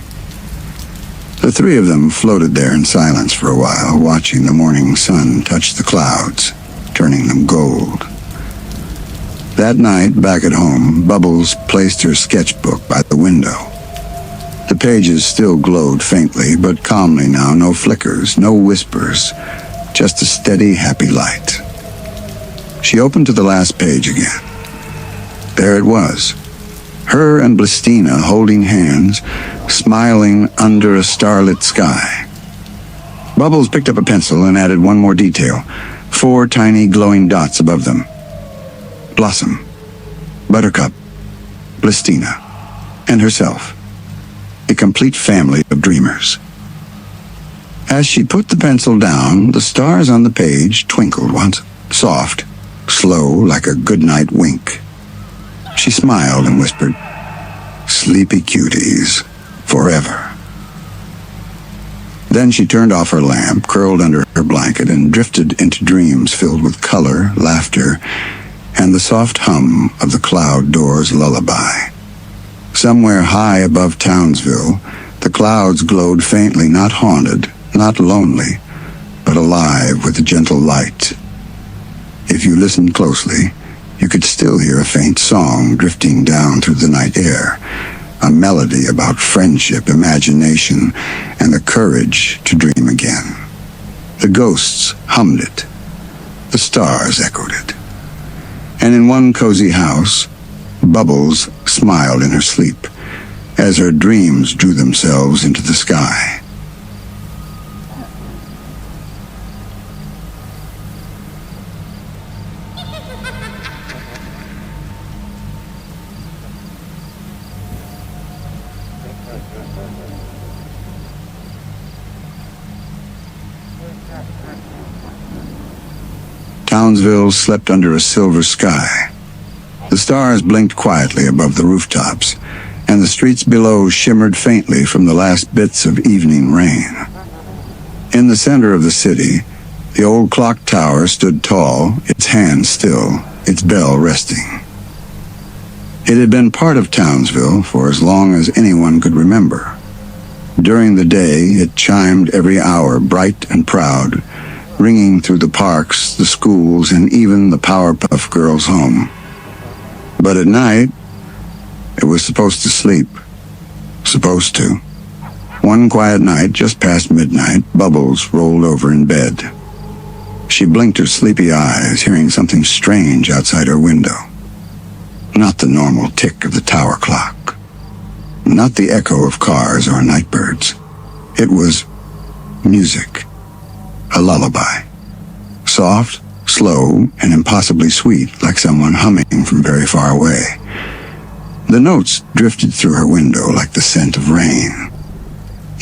The three of them floated there in silence for a while, watching the morning sun touch the clouds, turning them gold. That night, back at home, Bubbles placed her sketchbook by the window. The pages still glowed faintly, but calmly now, no flickers, no whispers, just a steady, happy light. She opened to the last page again. There it was, Her and Blisstina holding hands, smiling under a starlit sky. Bubbles picked up a pencil and added one more detail. 4 tiny glowing dots above them. Blossom, Buttercup, Blisstina, and herself. A complete family of dreamers. As she put the pencil down, the stars on the page twinkled once, soft, slow, like a goodnight wink. She smiled and whispered, "Sleepy cuties, forever." Then she turned off her lamp, curled under her blanket, and drifted into dreams filled with color, laughter, and the soft hum of the cloud door's lullaby. Somewhere high above Townsville, the clouds glowed faintly, not haunted, not lonely, but alive with a gentle light. If you listened closely, you could still hear a faint song drifting down through the night air, a melody about friendship, imagination, and the courage to dream again. The ghosts hummed it. The stars echoed it. And in one cozy house, Bubbles smiled in her sleep as her dreams drew themselves into the sky. Townsville slept under a silver sky. The stars blinked quietly above the rooftops, and the streets below shimmered faintly from the last bits of evening rain. In the center of the city, the old clock tower stood tall, its hand still, its bell resting. It had been part of Townsville for as long as anyone could remember. During the day, it chimed every hour, bright and proud, ringing through the parks, the schools, and even the Powerpuff Girls' home. But at night, it was supposed to sleep. Supposed to. One quiet night, just past midnight, Bubbles rolled over in bed. She blinked her sleepy eyes, hearing something strange outside her window. Not the normal tick of the tower clock. Not the echo of cars or night birds. It was music. A lullaby. Soft, slow, and impossibly sweet, like someone humming from very far away. The notes drifted through her window like the scent of rain.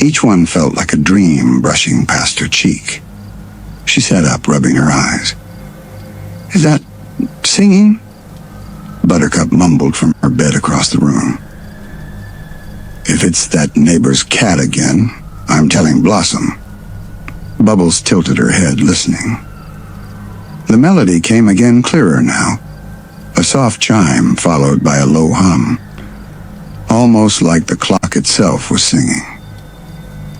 Each one felt like a dream brushing past her cheek. She sat up, rubbing her eyes. "Is that singing?" Buttercup mumbled from her bed across the room. "If it's that neighbor's cat again, I'm telling Blossom." Bubbles tilted her head, listening. The melody came again, clearer now. A soft chime followed by a low hum. Almost like the clock itself was singing.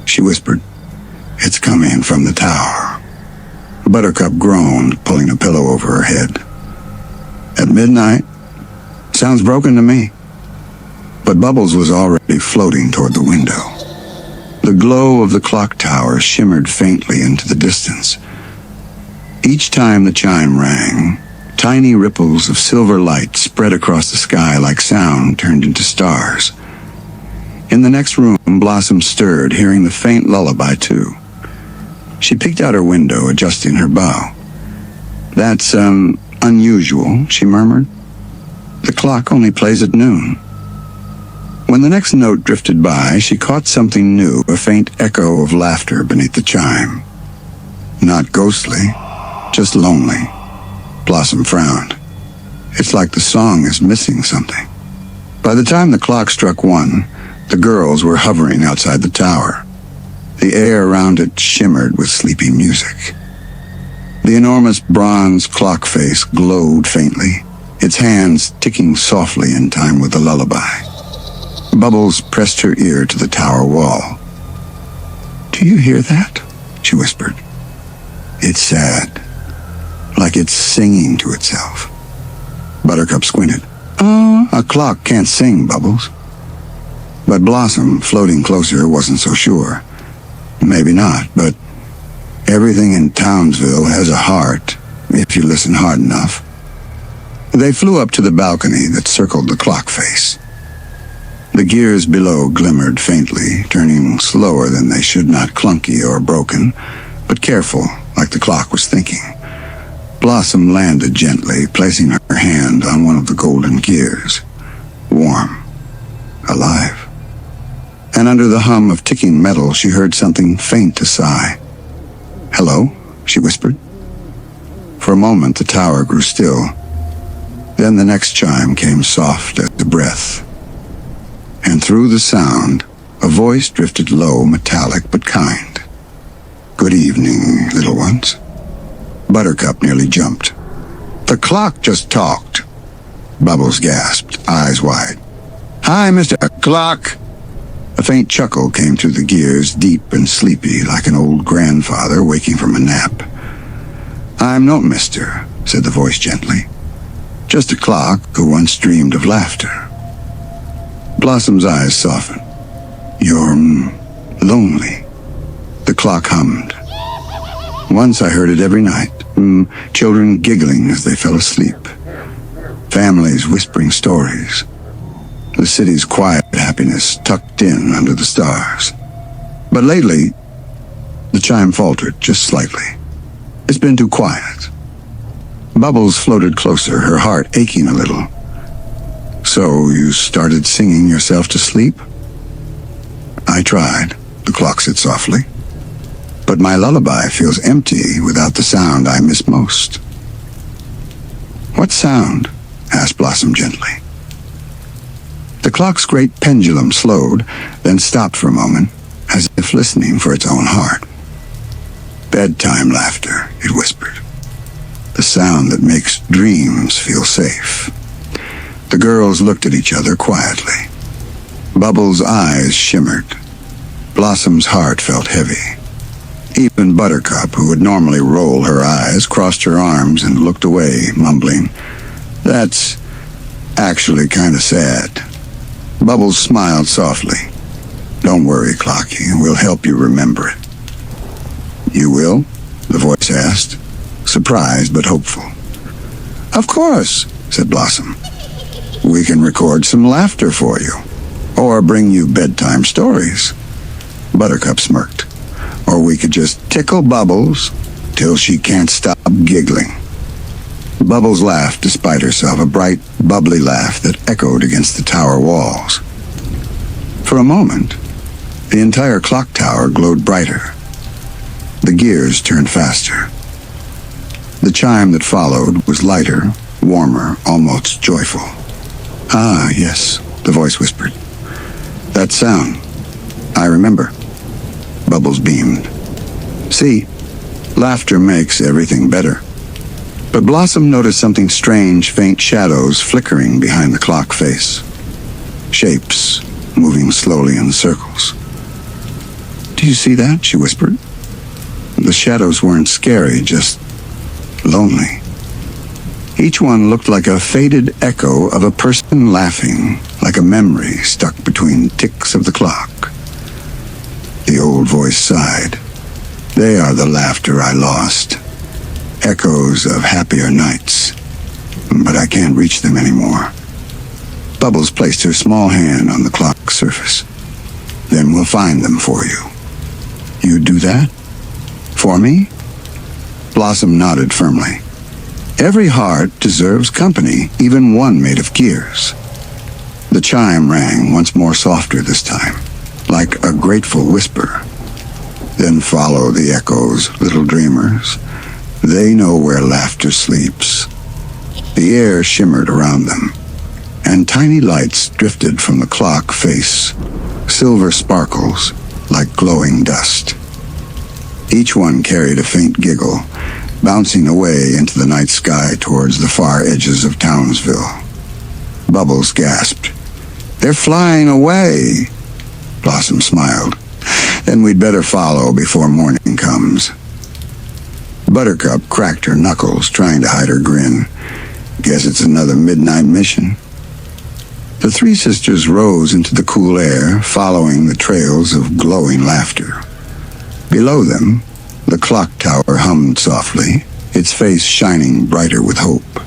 She whispered, "It's coming from the tower." Buttercup groaned, pulling a pillow over her head. "At midnight? Sounds broken to me." But Bubbles was already floating toward the window. The glow of the clock tower shimmered faintly into the distance. Each time the chime rang, tiny ripples of silver light spread across the sky like sound turned into stars. In the next room, Blossom stirred, hearing the faint lullaby too. She peeked out her window, adjusting her bow. "That's, unusual," she murmured. "The clock only plays at noon." When the next note drifted by, she caught something new, a faint echo of laughter beneath the chime. Not ghostly, just lonely. Blossom frowned. It's like the song is missing something. By the time the clock struck 1, the girls were hovering outside the tower. The air around it shimmered with sleepy music. The enormous bronze clock face glowed faintly, its hands ticking softly in time with the lullaby. Bubbles pressed her ear to the tower wall. "Do you hear that?" she whispered. "It's sad, like it's singing to itself." Buttercup squinted. A clock can't sing, Bubbles." But Blossom, floating closer, wasn't so sure. Maybe not, but everything in Townsville has a heart, if you listen hard enough. They flew up to the balcony that circled the clock face. The gears below glimmered faintly, turning slower than they should, not clunky or broken, but careful, like the clock was thinking. Blossom landed gently, placing her hand on one of the golden gears. Warm. Alive. And under the hum of ticking metal, she heard something faint a sigh. "Hello?" she whispered. For a moment, the tower grew still. Then the next chime came soft as a breath. And through the sound, a voice drifted low, metallic, but kind. "Good evening, little ones." Buttercup nearly jumped. "The clock just talked." Bubbles gasped, eyes wide. "Hi, Mr. Clock." A faint chuckle came through the gears, deep and sleepy, like an old grandfather waking from a nap. "I'm no mister," said the voice gently. "Just a clock who once dreamed of laughter." Blossom's eyes softened. "You're lonely." The clock hummed. "Once I heard it every night. Children giggling as they fell asleep. Families whispering stories. The city's quiet happiness tucked in under the stars. But lately, the chime faltered just slightly. It's been too quiet." Bubbles floated closer, her heart aching a little. "So you started singing yourself to sleep?" "I tried," the clock said softly. "But my lullaby feels empty without the sound I miss most." "What sound?" asked Blossom gently. The clock's great pendulum slowed, then stopped for a moment, as if listening for its own heart. "Bedtime laughter," it whispered. "The sound that makes dreams feel safe." The girls looked at each other quietly. Bubbles' eyes shimmered. Blossom's heart felt heavy. Even Buttercup, who would normally roll her eyes, crossed her arms and looked away, mumbling, "That's actually kind of sad." Bubbles smiled softly. "Don't worry, Clocky, we'll help you remember it." "You will?" the voice asked, surprised but hopeful. "Of course," said Blossom. "We can record some laughter for you, or bring you bedtime stories." Buttercup smirked. "Or we could just tickle Bubbles till she can't stop giggling." Bubbles laughed despite herself, a bright, bubbly laugh that echoed against the tower walls. For a moment, the entire clock tower glowed brighter. The gears turned faster. The chime that followed was lighter, warmer, almost joyful. "Ah, yes," the voice whispered. "That sound. I remember." Bubbles beamed. "See, laughter makes everything better." But Blossom noticed something strange, faint shadows flickering behind the clock face. Shapes moving slowly in circles. "Do you see that?" she whispered. The shadows weren't scary, just lonely. Each one looked like a faded echo of a person laughing, like a memory stuck between ticks of the clock. The old voice sighed. "They are the laughter I lost. Echoes of happier nights. But I can't reach them anymore." Bubbles placed her small hand on the clock's surface. "Then we'll find them for you." "You do that? For me?" Blossom nodded firmly. "Every heart deserves company, even one made of gears." The chime rang once more, softer this time, like a grateful whisper. "Then follow the echoes, little dreamers. They know where laughter sleeps." The air shimmered around them, and tiny lights drifted from the clock face, silver sparkles like glowing dust. Each one carried a faint giggle, bouncing away into the night sky towards the far edges of Townsville. Bubbles gasped. "They're flying away!" Blossom smiled. "Then we'd better follow before morning comes." Buttercup cracked her knuckles, trying to hide her grin. "Guess it's another midnight mission." The three sisters rose into the cool air, following the trails of glowing laughter. Below them, the clock tower hummed softly, its face shining brighter with hope.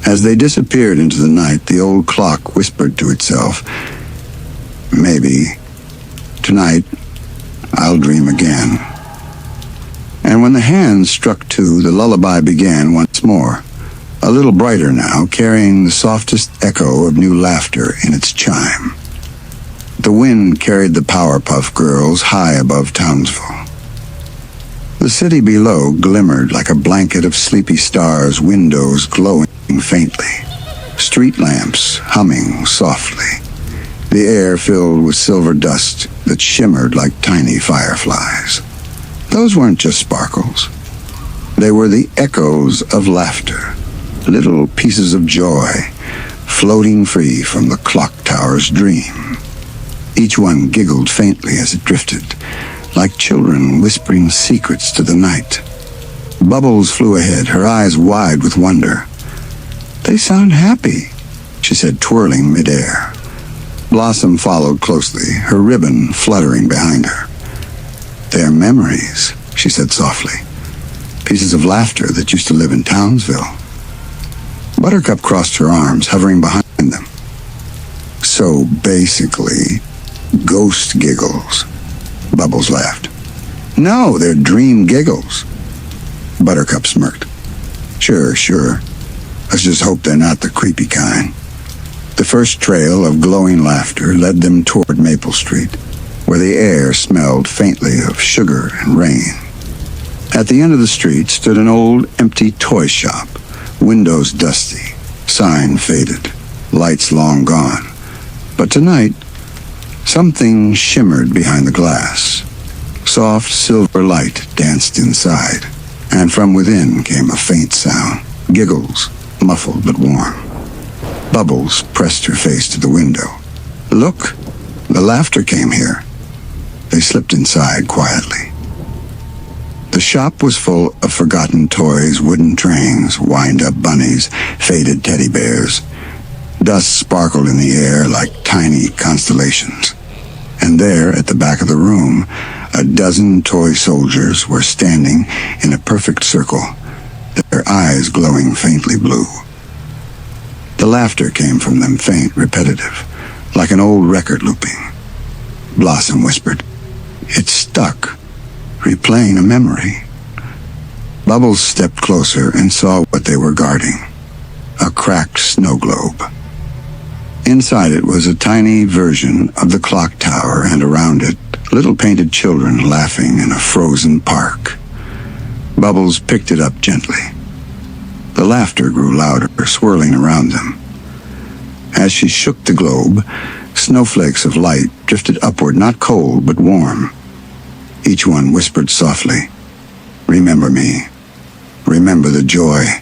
As they disappeared into the night, the old clock whispered to itself, Maybe. Tonight, I'll dream again. And when the hands struck two, the lullaby began once more, a little brighter now, carrying the softest echo of new laughter in its chime. The wind carried the Powerpuff Girls high above Townsville. The city below glimmered like a blanket of sleepy stars, windows glowing faintly, street lamps humming softly, the air filled with silver dust that shimmered like tiny fireflies. Those weren't just sparkles. They were the echoes of laughter, little pieces of joy, floating free from the clock tower's dream. Each one giggled faintly as it drifted, like children whispering secrets to the night. Bubbles flew ahead, her eyes wide with wonder. "They sound happy," she said, twirling midair. Blossom followed closely, her ribbon fluttering behind her. "They're memories," she said softly. "Pieces of laughter that used to live in Townsville." Buttercup crossed her arms, hovering behind them. "So basically, ghost giggles," Bubbles laughed. "No, they're dream giggles." Buttercup smirked. Sure. Let's just hope they're not the creepy kind." The first trail of glowing laughter led them toward Maple Street, where the air smelled faintly of sugar and rain. At the end of the street stood an old, empty toy shop, windows dusty, sign faded, lights long gone. But tonight, something shimmered behind the glass. Soft silver light danced inside, and from within came a faint sound, giggles, muffled but warm. Bubbles pressed her face to the window. "Look, the laughter came here." They slipped inside quietly. The shop was full of forgotten toys, wooden trains, wind-up bunnies, faded teddy bears. Dust sparkled in the air like tiny constellations. And there, at the back of the room, a dozen toy soldiers were standing in a perfect circle, their eyes glowing faintly blue. The laughter came from them faint, repetitive, like an old record looping. Blossom whispered, "It's stuck, replaying a memory." Bubbles stepped closer and saw what they were guarding, a cracked snow globe. Inside it was a tiny version of the clock tower, and around it, little painted children laughing in a frozen park. Bubbles picked it up gently. The laughter grew louder, swirling around them. As she shook the globe, snowflakes of light drifted upward, not cold, but warm. Each one whispered softly, "Remember me. Remember the joy."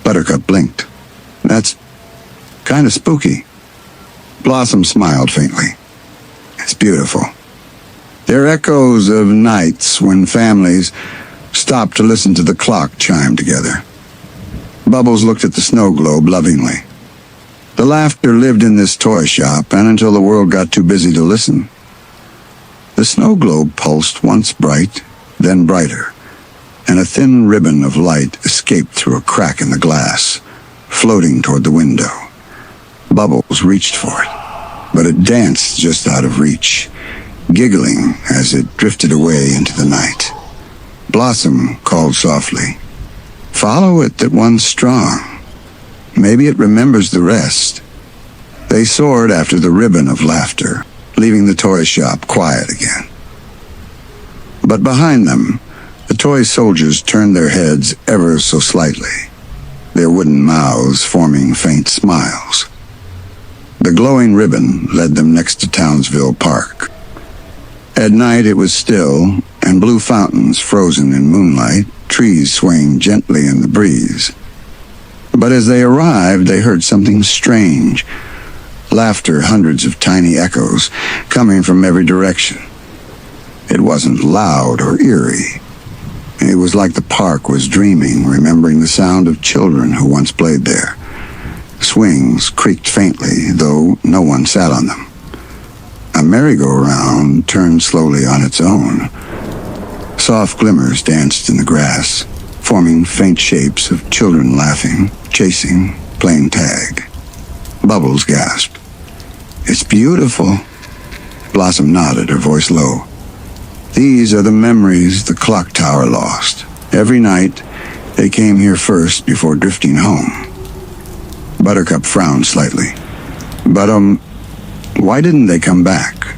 Buttercup blinked. "That's kind of spooky." Blossom smiled faintly. "It's beautiful. They're echoes of nights when families stopped to listen to the clock chime together." Bubbles looked at the snow globe lovingly. The laughter lived in this toy shop, and until the world got too busy to listen. The snow globe pulsed, once bright, then brighter, and a thin ribbon of light escaped through a crack in the glass, floating toward the window. Bubbles reached for it, but it danced just out of reach, giggling as it drifted away into the night. Blossom called softly, "Follow it that one's strong. Maybe it remembers the rest." They soared after the ribbon of laughter, leaving the toy shop quiet again. But behind them, the toy soldiers turned their heads ever so slightly, their wooden mouths forming faint smiles. The glowing ribbon led them next to Townsville Park. At night it was still, and blue fountains frozen in moonlight, trees swaying gently in the breeze. But as they arrived, they heard something strange. Laughter, hundreds of tiny echoes, coming from every direction. It wasn't loud or eerie. It was like the park was dreaming, remembering the sound of children who once played there. Swings creaked faintly, though no one sat on them. A merry-go-round turned slowly on its own. Soft glimmers danced in the grass, forming faint shapes of children laughing, chasing, playing tag. Bubbles gasped, "It's beautiful." Blossom nodded, her voice low. These are the memories the clock tower lost. Every night, they came here first before drifting home. Buttercup frowned slightly. But, why didn't they come back?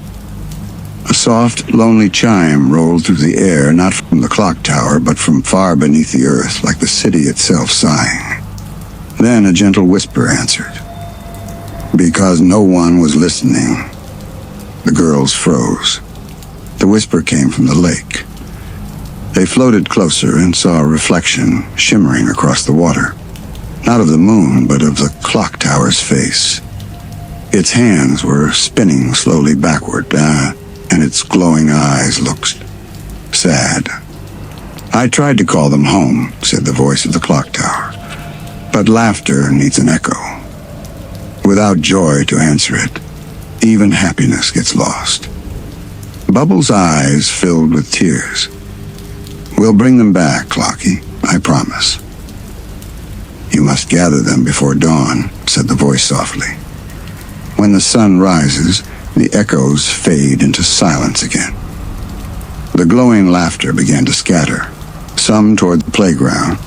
A soft, lonely chime rolled through the air, not from the clock tower, but from far beneath the earth, like the city itself sighing. Then a gentle whisper answered. Because no one was listening. The girls froze. The whisper came from the lake. They floated closer and saw a reflection shimmering across the water. Not of the moon, but of the clock tower's face. Its hands were spinning slowly backward, and its glowing eyes looked sad. I tried to call them home, said the voice of the clock tower, but laughter needs an echo. Without joy to answer it, even happiness gets lost. Bubbles' eyes filled with tears. We'll bring them back, Clocky, I promise. You must gather them before dawn, said the voice softly. When the sun rises, the echoes fade into silence again. The glowing laughter began to scatter, some toward the playground,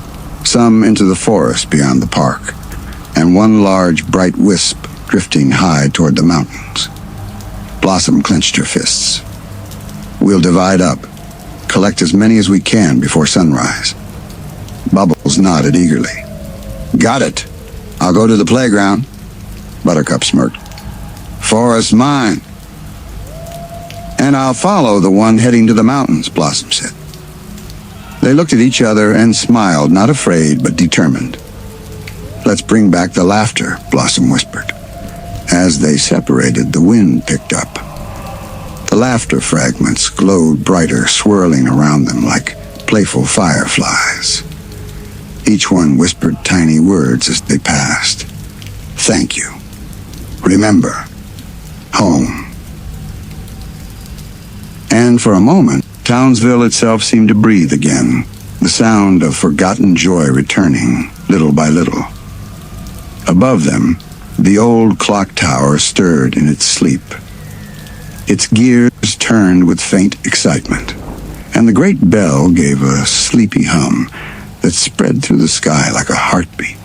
some into the forest beyond the park, and one large bright wisp drifting high toward the mountains. Blossom clenched her fists. We'll divide up, collect as many as we can before sunrise. Bubbles nodded eagerly. Got it. I'll go to the playground. Buttercup smirked. Forest mine. And I'll follow the one heading to the mountains, Blossom said. They looked at each other and smiled, not afraid, but determined. Let's bring back the laughter, Blossom whispered. As they separated, the wind picked up. The laughter fragments glowed brighter, swirling around them like playful fireflies. Each one whispered tiny words as they passed. Thank you. Remember. Home. And for a moment, Townsville itself seemed to breathe again, the sound of forgotten joy returning, little by little. Above them, the old clock tower stirred in its sleep. Its gears turned with faint excitement, and the great bell gave a sleepy hum that spread through the sky like a heartbeat.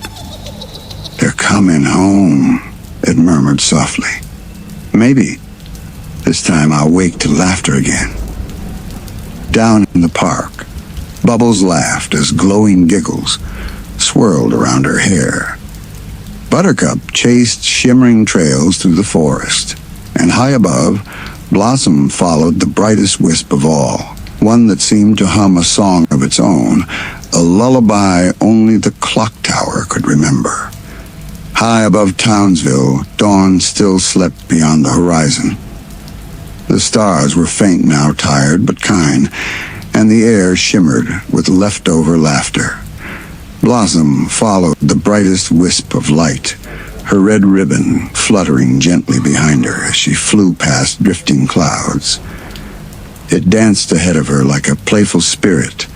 They're coming home, it murmured softly. Maybe this time I'll wake to laughter again. Down in the park, Bubbles laughed as glowing giggles swirled around her hair. Buttercup chased shimmering trails through the forest, and high above, Blossom followed the brightest wisp of all, one that seemed to hum a song of its own, a lullaby only the clock tower could remember. High above Townsville, dawn still slept beyond the horizon. The stars were faint now, tired but kind, and the air shimmered with leftover laughter. Blossom followed the brightest wisp of light, her red ribbon fluttering gently behind her as she flew past drifting clouds. It danced ahead of her like a playful spirit,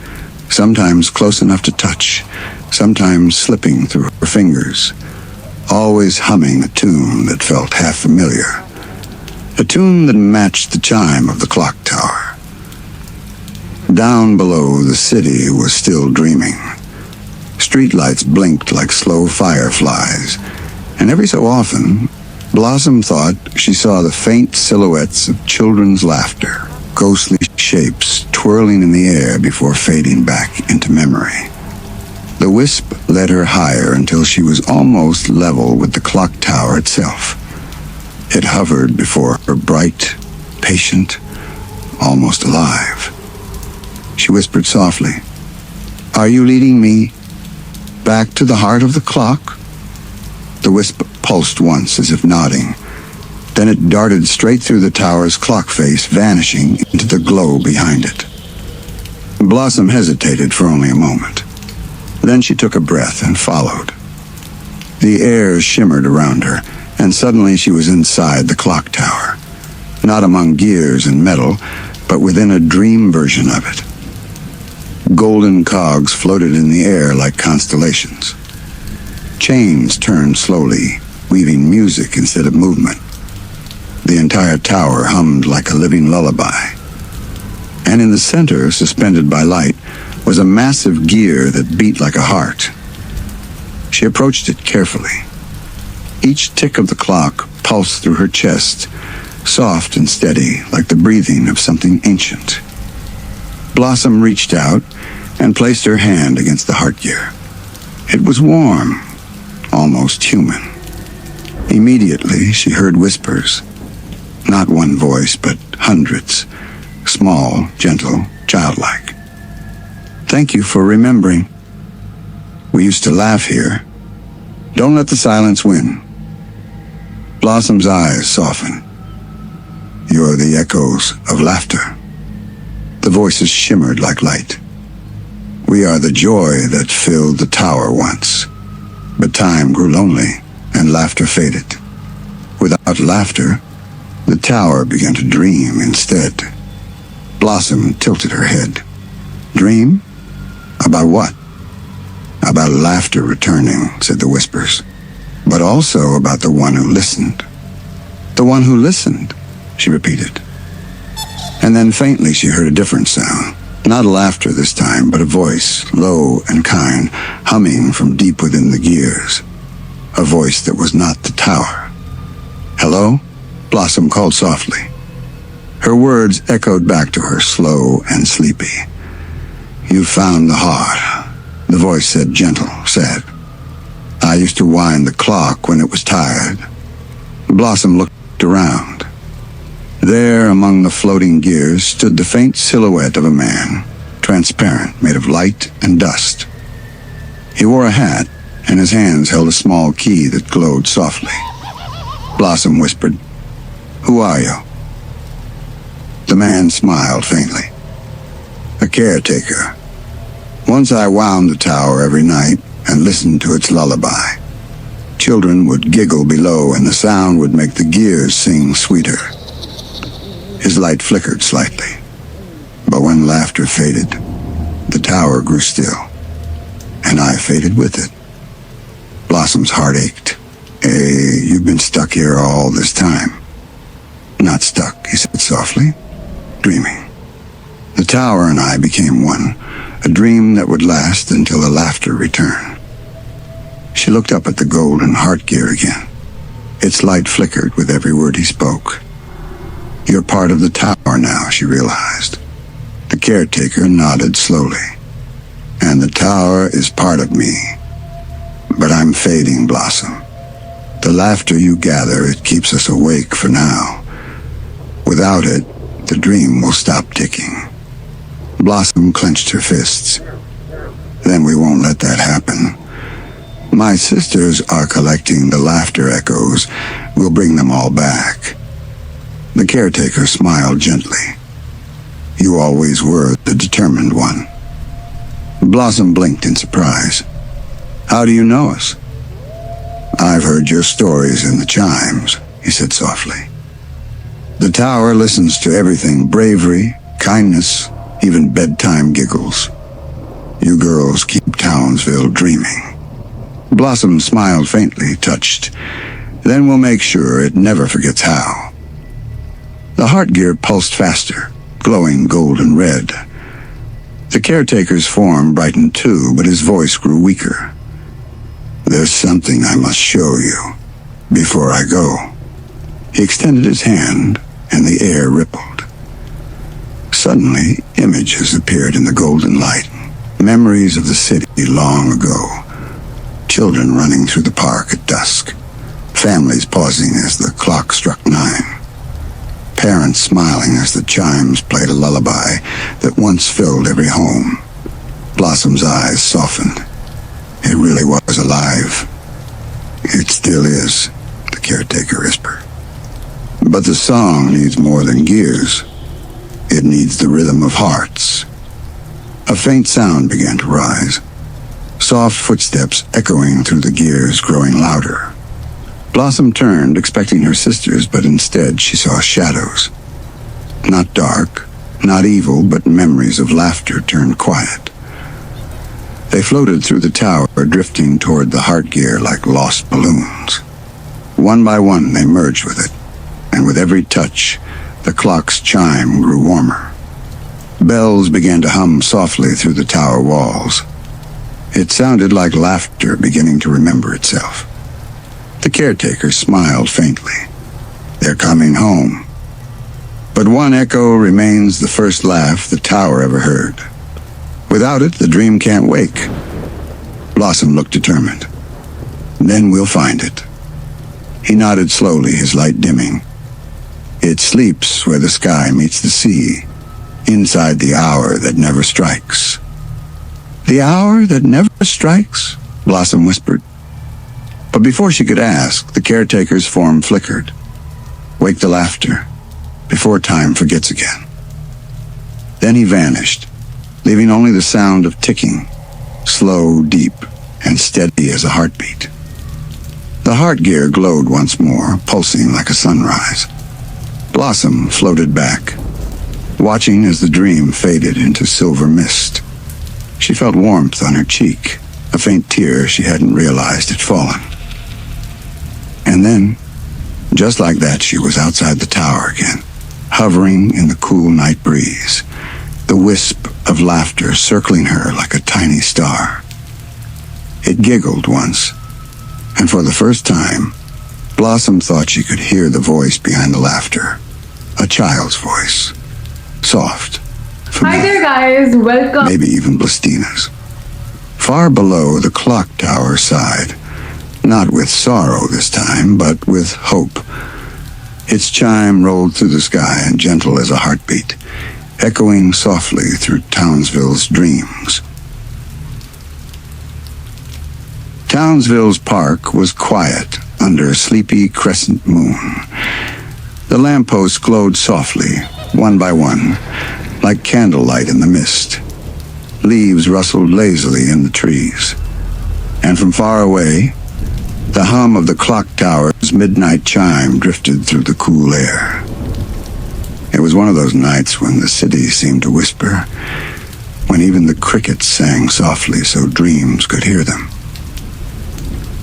sometimes close enough to touch, sometimes slipping through her fingers, always humming a tune that felt half familiar, a tune that matched the chime of the clock tower. Down below, the city was still dreaming. Streetlights blinked like slow fireflies, and every so often, Blossom thought she saw the faint silhouettes of children's laughter, ghostly shapes twirling in the air before fading back into memory. The wisp led her higher until she was almost level with the clock tower itself. It hovered before her, bright, patient, almost alive. She whispered softly, "Are you leading me back to the heart of the clock?" The wisp pulsed once as if nodding. Then it darted straight through the tower's clock face, vanishing into the glow behind it. Blossom hesitated for only a moment. Then she took a breath and followed. The air shimmered around her, and suddenly she was inside the clock tower. Not among gears and metal, but within a dream version of it. Golden cogs floated in the air like constellations. Chains turned slowly, weaving music instead of movement. The entire tower hummed like a living lullaby. And in the center, suspended by light, was a massive gear that beat like a heart. She approached it carefully. Each tick of the clock pulsed through her chest, soft and steady, like the breathing of something ancient. Blossom reached out and placed her hand against the heart gear. It was warm, almost human. Immediately, she heard whispers. Not one voice, but hundreds. Small, gentle, childlike. Thank you for remembering. We used to laugh here. Don't let the silence win. Blossom's eyes softened. You're the echoes of laughter. The voices shimmered like light. We are the joy that filled the tower once. But time grew lonely, and laughter faded. Without laughter, the tower began to dream instead. Blossom tilted her head. Dream? About what? About laughter returning, said the whispers. But also about the one who listened. The one who listened, she repeated. And then faintly she heard a different sound. Not laughter this time, but a voice, low and kind, humming from deep within the gears. A voice that was not the tower. Hello? Blossom called softly. Her words echoed back to her, slow and sleepy. You found the heart, the voice said, gentle, sad. I used to wind the clock when it was tired. Blossom looked around. There, among the floating gears, stood the faint silhouette of a man, transparent, made of light and dust. He wore a hat, and his hands held a small key that glowed softly. Blossom whispered, Who are you? The man smiled faintly. A caretaker. Once I wound the tower every night and listened to its lullaby. Children would giggle below, and the sound would make the gears sing sweeter. His light flickered slightly. But when laughter faded, the tower grew still, and I faded with it. Blossom's heart ached. You've been stuck here all this time. Not stuck, he said softly, dreaming. The tower and I became one, a dream that would last until the laughter returned. She looked up at the golden heart gear again. Its light flickered with every word he spoke. You're part of the tower now, she realized. The caretaker nodded slowly. And the tower is part of me. But I'm fading, Blossom. The laughter you gather, it keeps us awake for now. Without it, the dream will stop ticking. Blossom clenched her fists. Then we won't let that happen. My sisters are collecting the laughter echoes. We'll bring them all back. The caretaker smiled gently. You always were the determined one. Blossom blinked in surprise. How do you know us? I've heard your stories in the chimes, he said softly. The tower listens to everything, bravery, kindness, even bedtime giggles. You girls keep Townsville dreaming. Blossom smiled faintly, touched. Then we'll make sure it never forgets how. The heart gear pulsed faster, glowing golden red. The caretaker's form brightened too, but his voice grew weaker. There's something I must show you before I go. He extended his hand, and the air rippled. Suddenly, images appeared in the golden light. Memories of the city long ago. Children running through the park at dusk. Families pausing as the clock struck 9. Parents smiling as the chimes played a lullaby that once filled every home. Blossom's eyes softened. It really was alive. It still is, the caretaker whispered. But the song needs more than gears. It needs the rhythm of hearts. A faint sound began to rise. Soft footsteps echoing through the gears, growing louder. Blossom turned, expecting her sisters, but instead she saw shadows. Not dark, not evil, but memories of laughter turned quiet. They floated through the tower, drifting toward the heart gear like lost balloons. One by one, they merged with it. and with every touch, the clock's chime grew warmer. Bells began to hum softly through the tower walls. It sounded like laughter beginning to remember itself. The caretaker smiled faintly. They're coming home. But one echo remains the first laugh the tower ever heard. Without it, the dream can't wake. Blossom looked determined. Then we'll find it. He nodded slowly, his light dimming. It sleeps where the sky meets the sea, inside the hour that never strikes. The hour that never strikes? Blossom whispered. But before she could ask, the caretaker's form flickered. Wake the laughter, before time forgets again. Then he vanished, leaving only the sound of ticking, slow, deep, and steady as a heartbeat. The heart gear glowed once more, pulsing like a sunrise. Blossom floated back, watching as the dream faded into silver mist. She felt warmth on her cheek, a faint tear she hadn't realized had fallen. And then, just like that, she was outside the tower again, hovering in the cool night breeze, the wisp of laughter circling her like a tiny star. It giggled once, and for the first time, Blossom thought she could hear the voice behind the laughter, a child's voice, soft, familiar. Hi there, guys. Welcome. Maybe even Blistina's. Far below, the clock tower sighed, not with sorrow this time, but with hope. Its chime rolled through the sky, and gentle as a heartbeat, echoing softly through Townsville's dreams. Townsville's park was quiet under a sleepy crescent moon. The lampposts glowed softly, one by one, like candlelight in the mist. Leaves rustled lazily in the trees, and from far away, the hum of the clock tower's midnight chime drifted through the cool air. It was one of those nights when the city seemed to whisper, when even the crickets sang softly so dreams could hear them.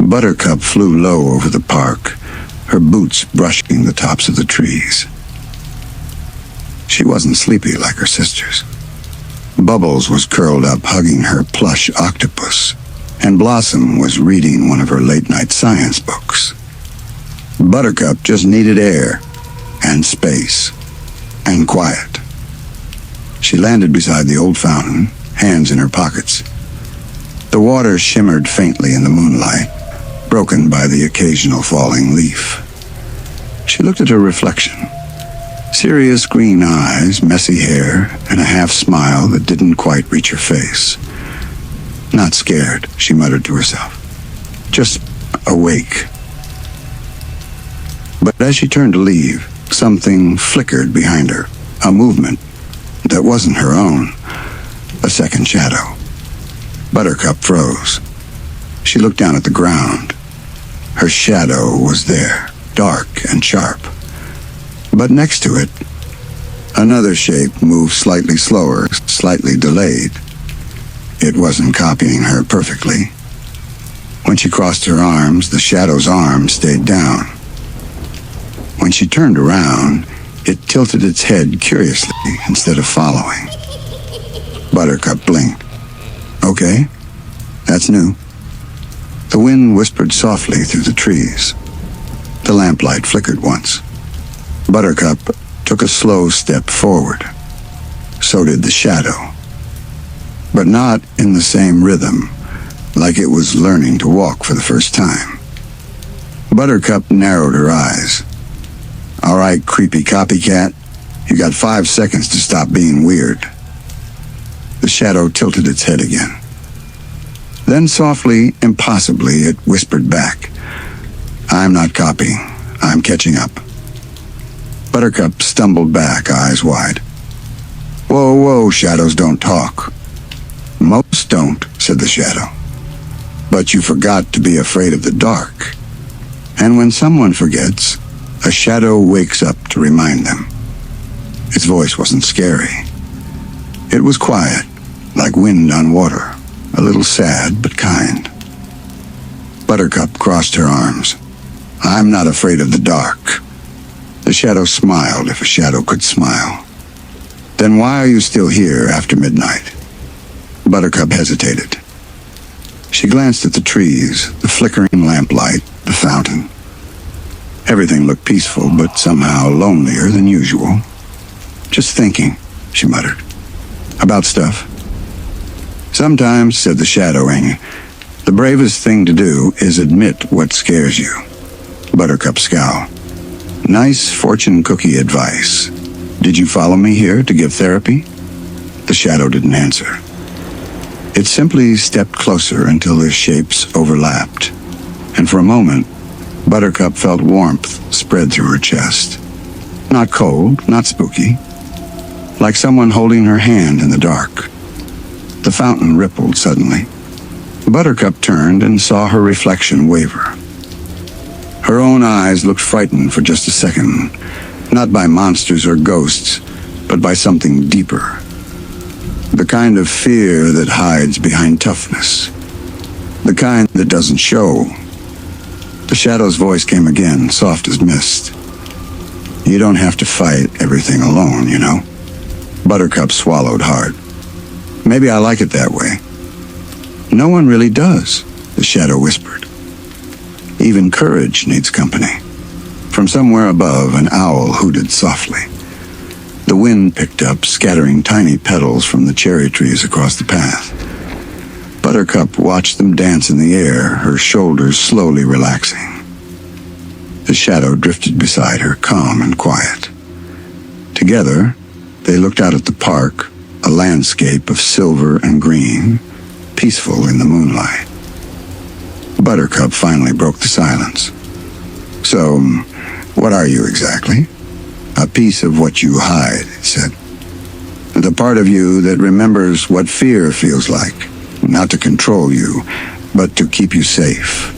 Buttercup flew low over the park, her boots brushing the tops of the trees. She wasn't sleepy like her sisters. Bubbles was curled up hugging her plush octopus, and Blossom was reading one of her late-night science books. Buttercup just needed air, and space, and quiet. She landed beside the old fountain, hands in her pockets. The water shimmered faintly in the moonlight, broken by the occasional falling leaf. She looked at her reflection. Serious green eyes, messy hair, and a half-smile that didn't quite reach her face. Not scared, she muttered to herself. Just awake. But as she turned to leave, something flickered behind her, a movement that wasn't her own, a second shadow. Buttercup froze. She looked down at the ground. Her shadow was there, dark and sharp. But next to it, another shape moved slightly slower, slightly delayed. It wasn't copying her perfectly. When she crossed her arms, the shadow's arm stayed down. When she turned around, it tilted its head curiously instead of following. Buttercup blinked. Okay, that's new. The wind whispered softly through the trees. The lamplight flickered once. Buttercup took a slow step forward. So did the shadow. But not in the same rhythm, like it was learning to walk for the first time. Buttercup narrowed her eyes. All right, creepy copycat, you got 5 seconds to stop being weird. The shadow tilted its head again. Then softly, impossibly, it whispered back. I'm not copying. I'm catching up. Buttercup stumbled back, eyes wide. Whoa, whoa, shadows don't talk. Most don't, said the shadow. But you forgot to be afraid of the dark. And when someone forgets, a shadow wakes up to remind them. Its voice wasn't scary. It was quiet, like wind on water, a little sad but kind. Buttercup crossed her arms. I'm not afraid of the dark. The shadow smiled, if a shadow could smile. Then why are you still here after midnight? Buttercup hesitated. She glanced at the trees, the flickering lamplight, the fountain. Everything looked peaceful, but somehow lonelier than usual. Just thinking, she muttered. About stuff. Sometimes, said the shadowing, the bravest thing to do is admit what scares you. Buttercup scowled. Nice fortune cookie advice. Did you follow me here to give therapy? The shadow didn't answer. It simply stepped closer until their shapes overlapped, and for a moment, Buttercup felt warmth spread through her chest. Not cold, not spooky. Like someone holding her hand in the dark. The fountain rippled suddenly. Buttercup turned and saw her reflection waver. Her own eyes looked frightened for just a second, not by monsters or ghosts, but by something deeper. The kind of fear that hides behind toughness. The kind that doesn't show. The shadow's voice came again, soft as mist. You don't have to fight everything alone, you know. Buttercup swallowed hard. Maybe I like it that way. No one really does, the shadow whispered. Even courage needs company. From somewhere above, an owl hooted softly. The wind picked up, scattering tiny petals from the cherry trees across the path. Buttercup watched them dance in the air, her shoulders slowly relaxing. The shadow drifted beside her, calm and quiet. Together, they looked out at the park, a landscape of silver and green, peaceful in the moonlight. Buttercup finally broke the silence. So, what are you exactly? A piece of what you hide, it said. The part of you that remembers what fear feels like, not to control you, but to keep you safe.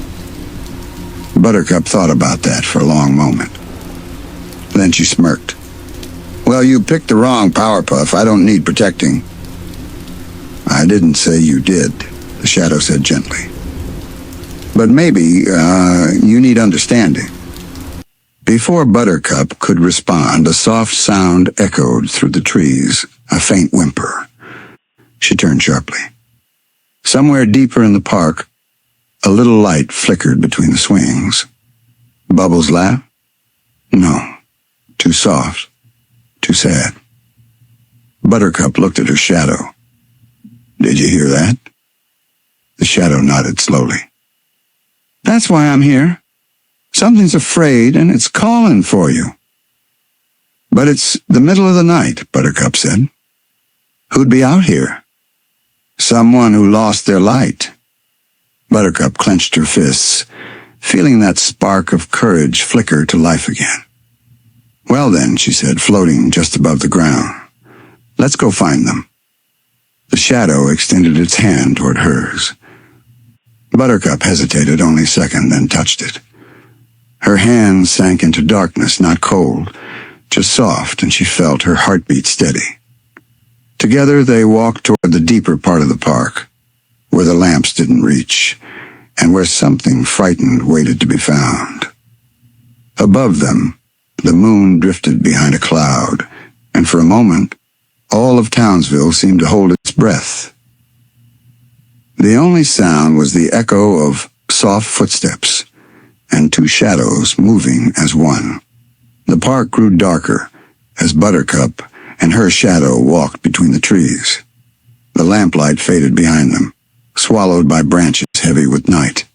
Buttercup thought about that for a long moment. Then she smirked. Well, you picked the wrong Powerpuff. I don't need protecting. I didn't say you did, the shadow said gently. But maybe, you need understanding. Before Buttercup could respond, a soft sound echoed through the trees, a faint whimper. She turned sharply. Somewhere deeper in the park, a little light flickered between the swings. Bubbles laugh? No. Too soft. Too sad. Buttercup looked at her shadow. Did you hear that? The shadow nodded slowly. That's why I'm here. Something's afraid, and it's calling for you. But it's the middle of the night, Buttercup said. Who'd be out here? Someone who lost their light. Buttercup clenched her fists, feeling that spark of courage flicker to life again. Well then, she said, floating just above the ground. Let's go find them. The shadow extended its hand toward hers. Buttercup hesitated only a second, then touched it. Her hand sank into darkness, not cold, just soft, and she felt her heartbeat steady. Together they walked toward the deeper part of the park, where the lamps didn't reach, and where something frightened waited to be found. Above them, the moon drifted behind a cloud, and for a moment, all of Townsville seemed to hold its breath. The only sound was the echo of soft footsteps, and two shadows moving as one. The park grew darker as Buttercup and her shadow walked between the trees. The lamplight faded behind them, swallowed by branches heavy with night.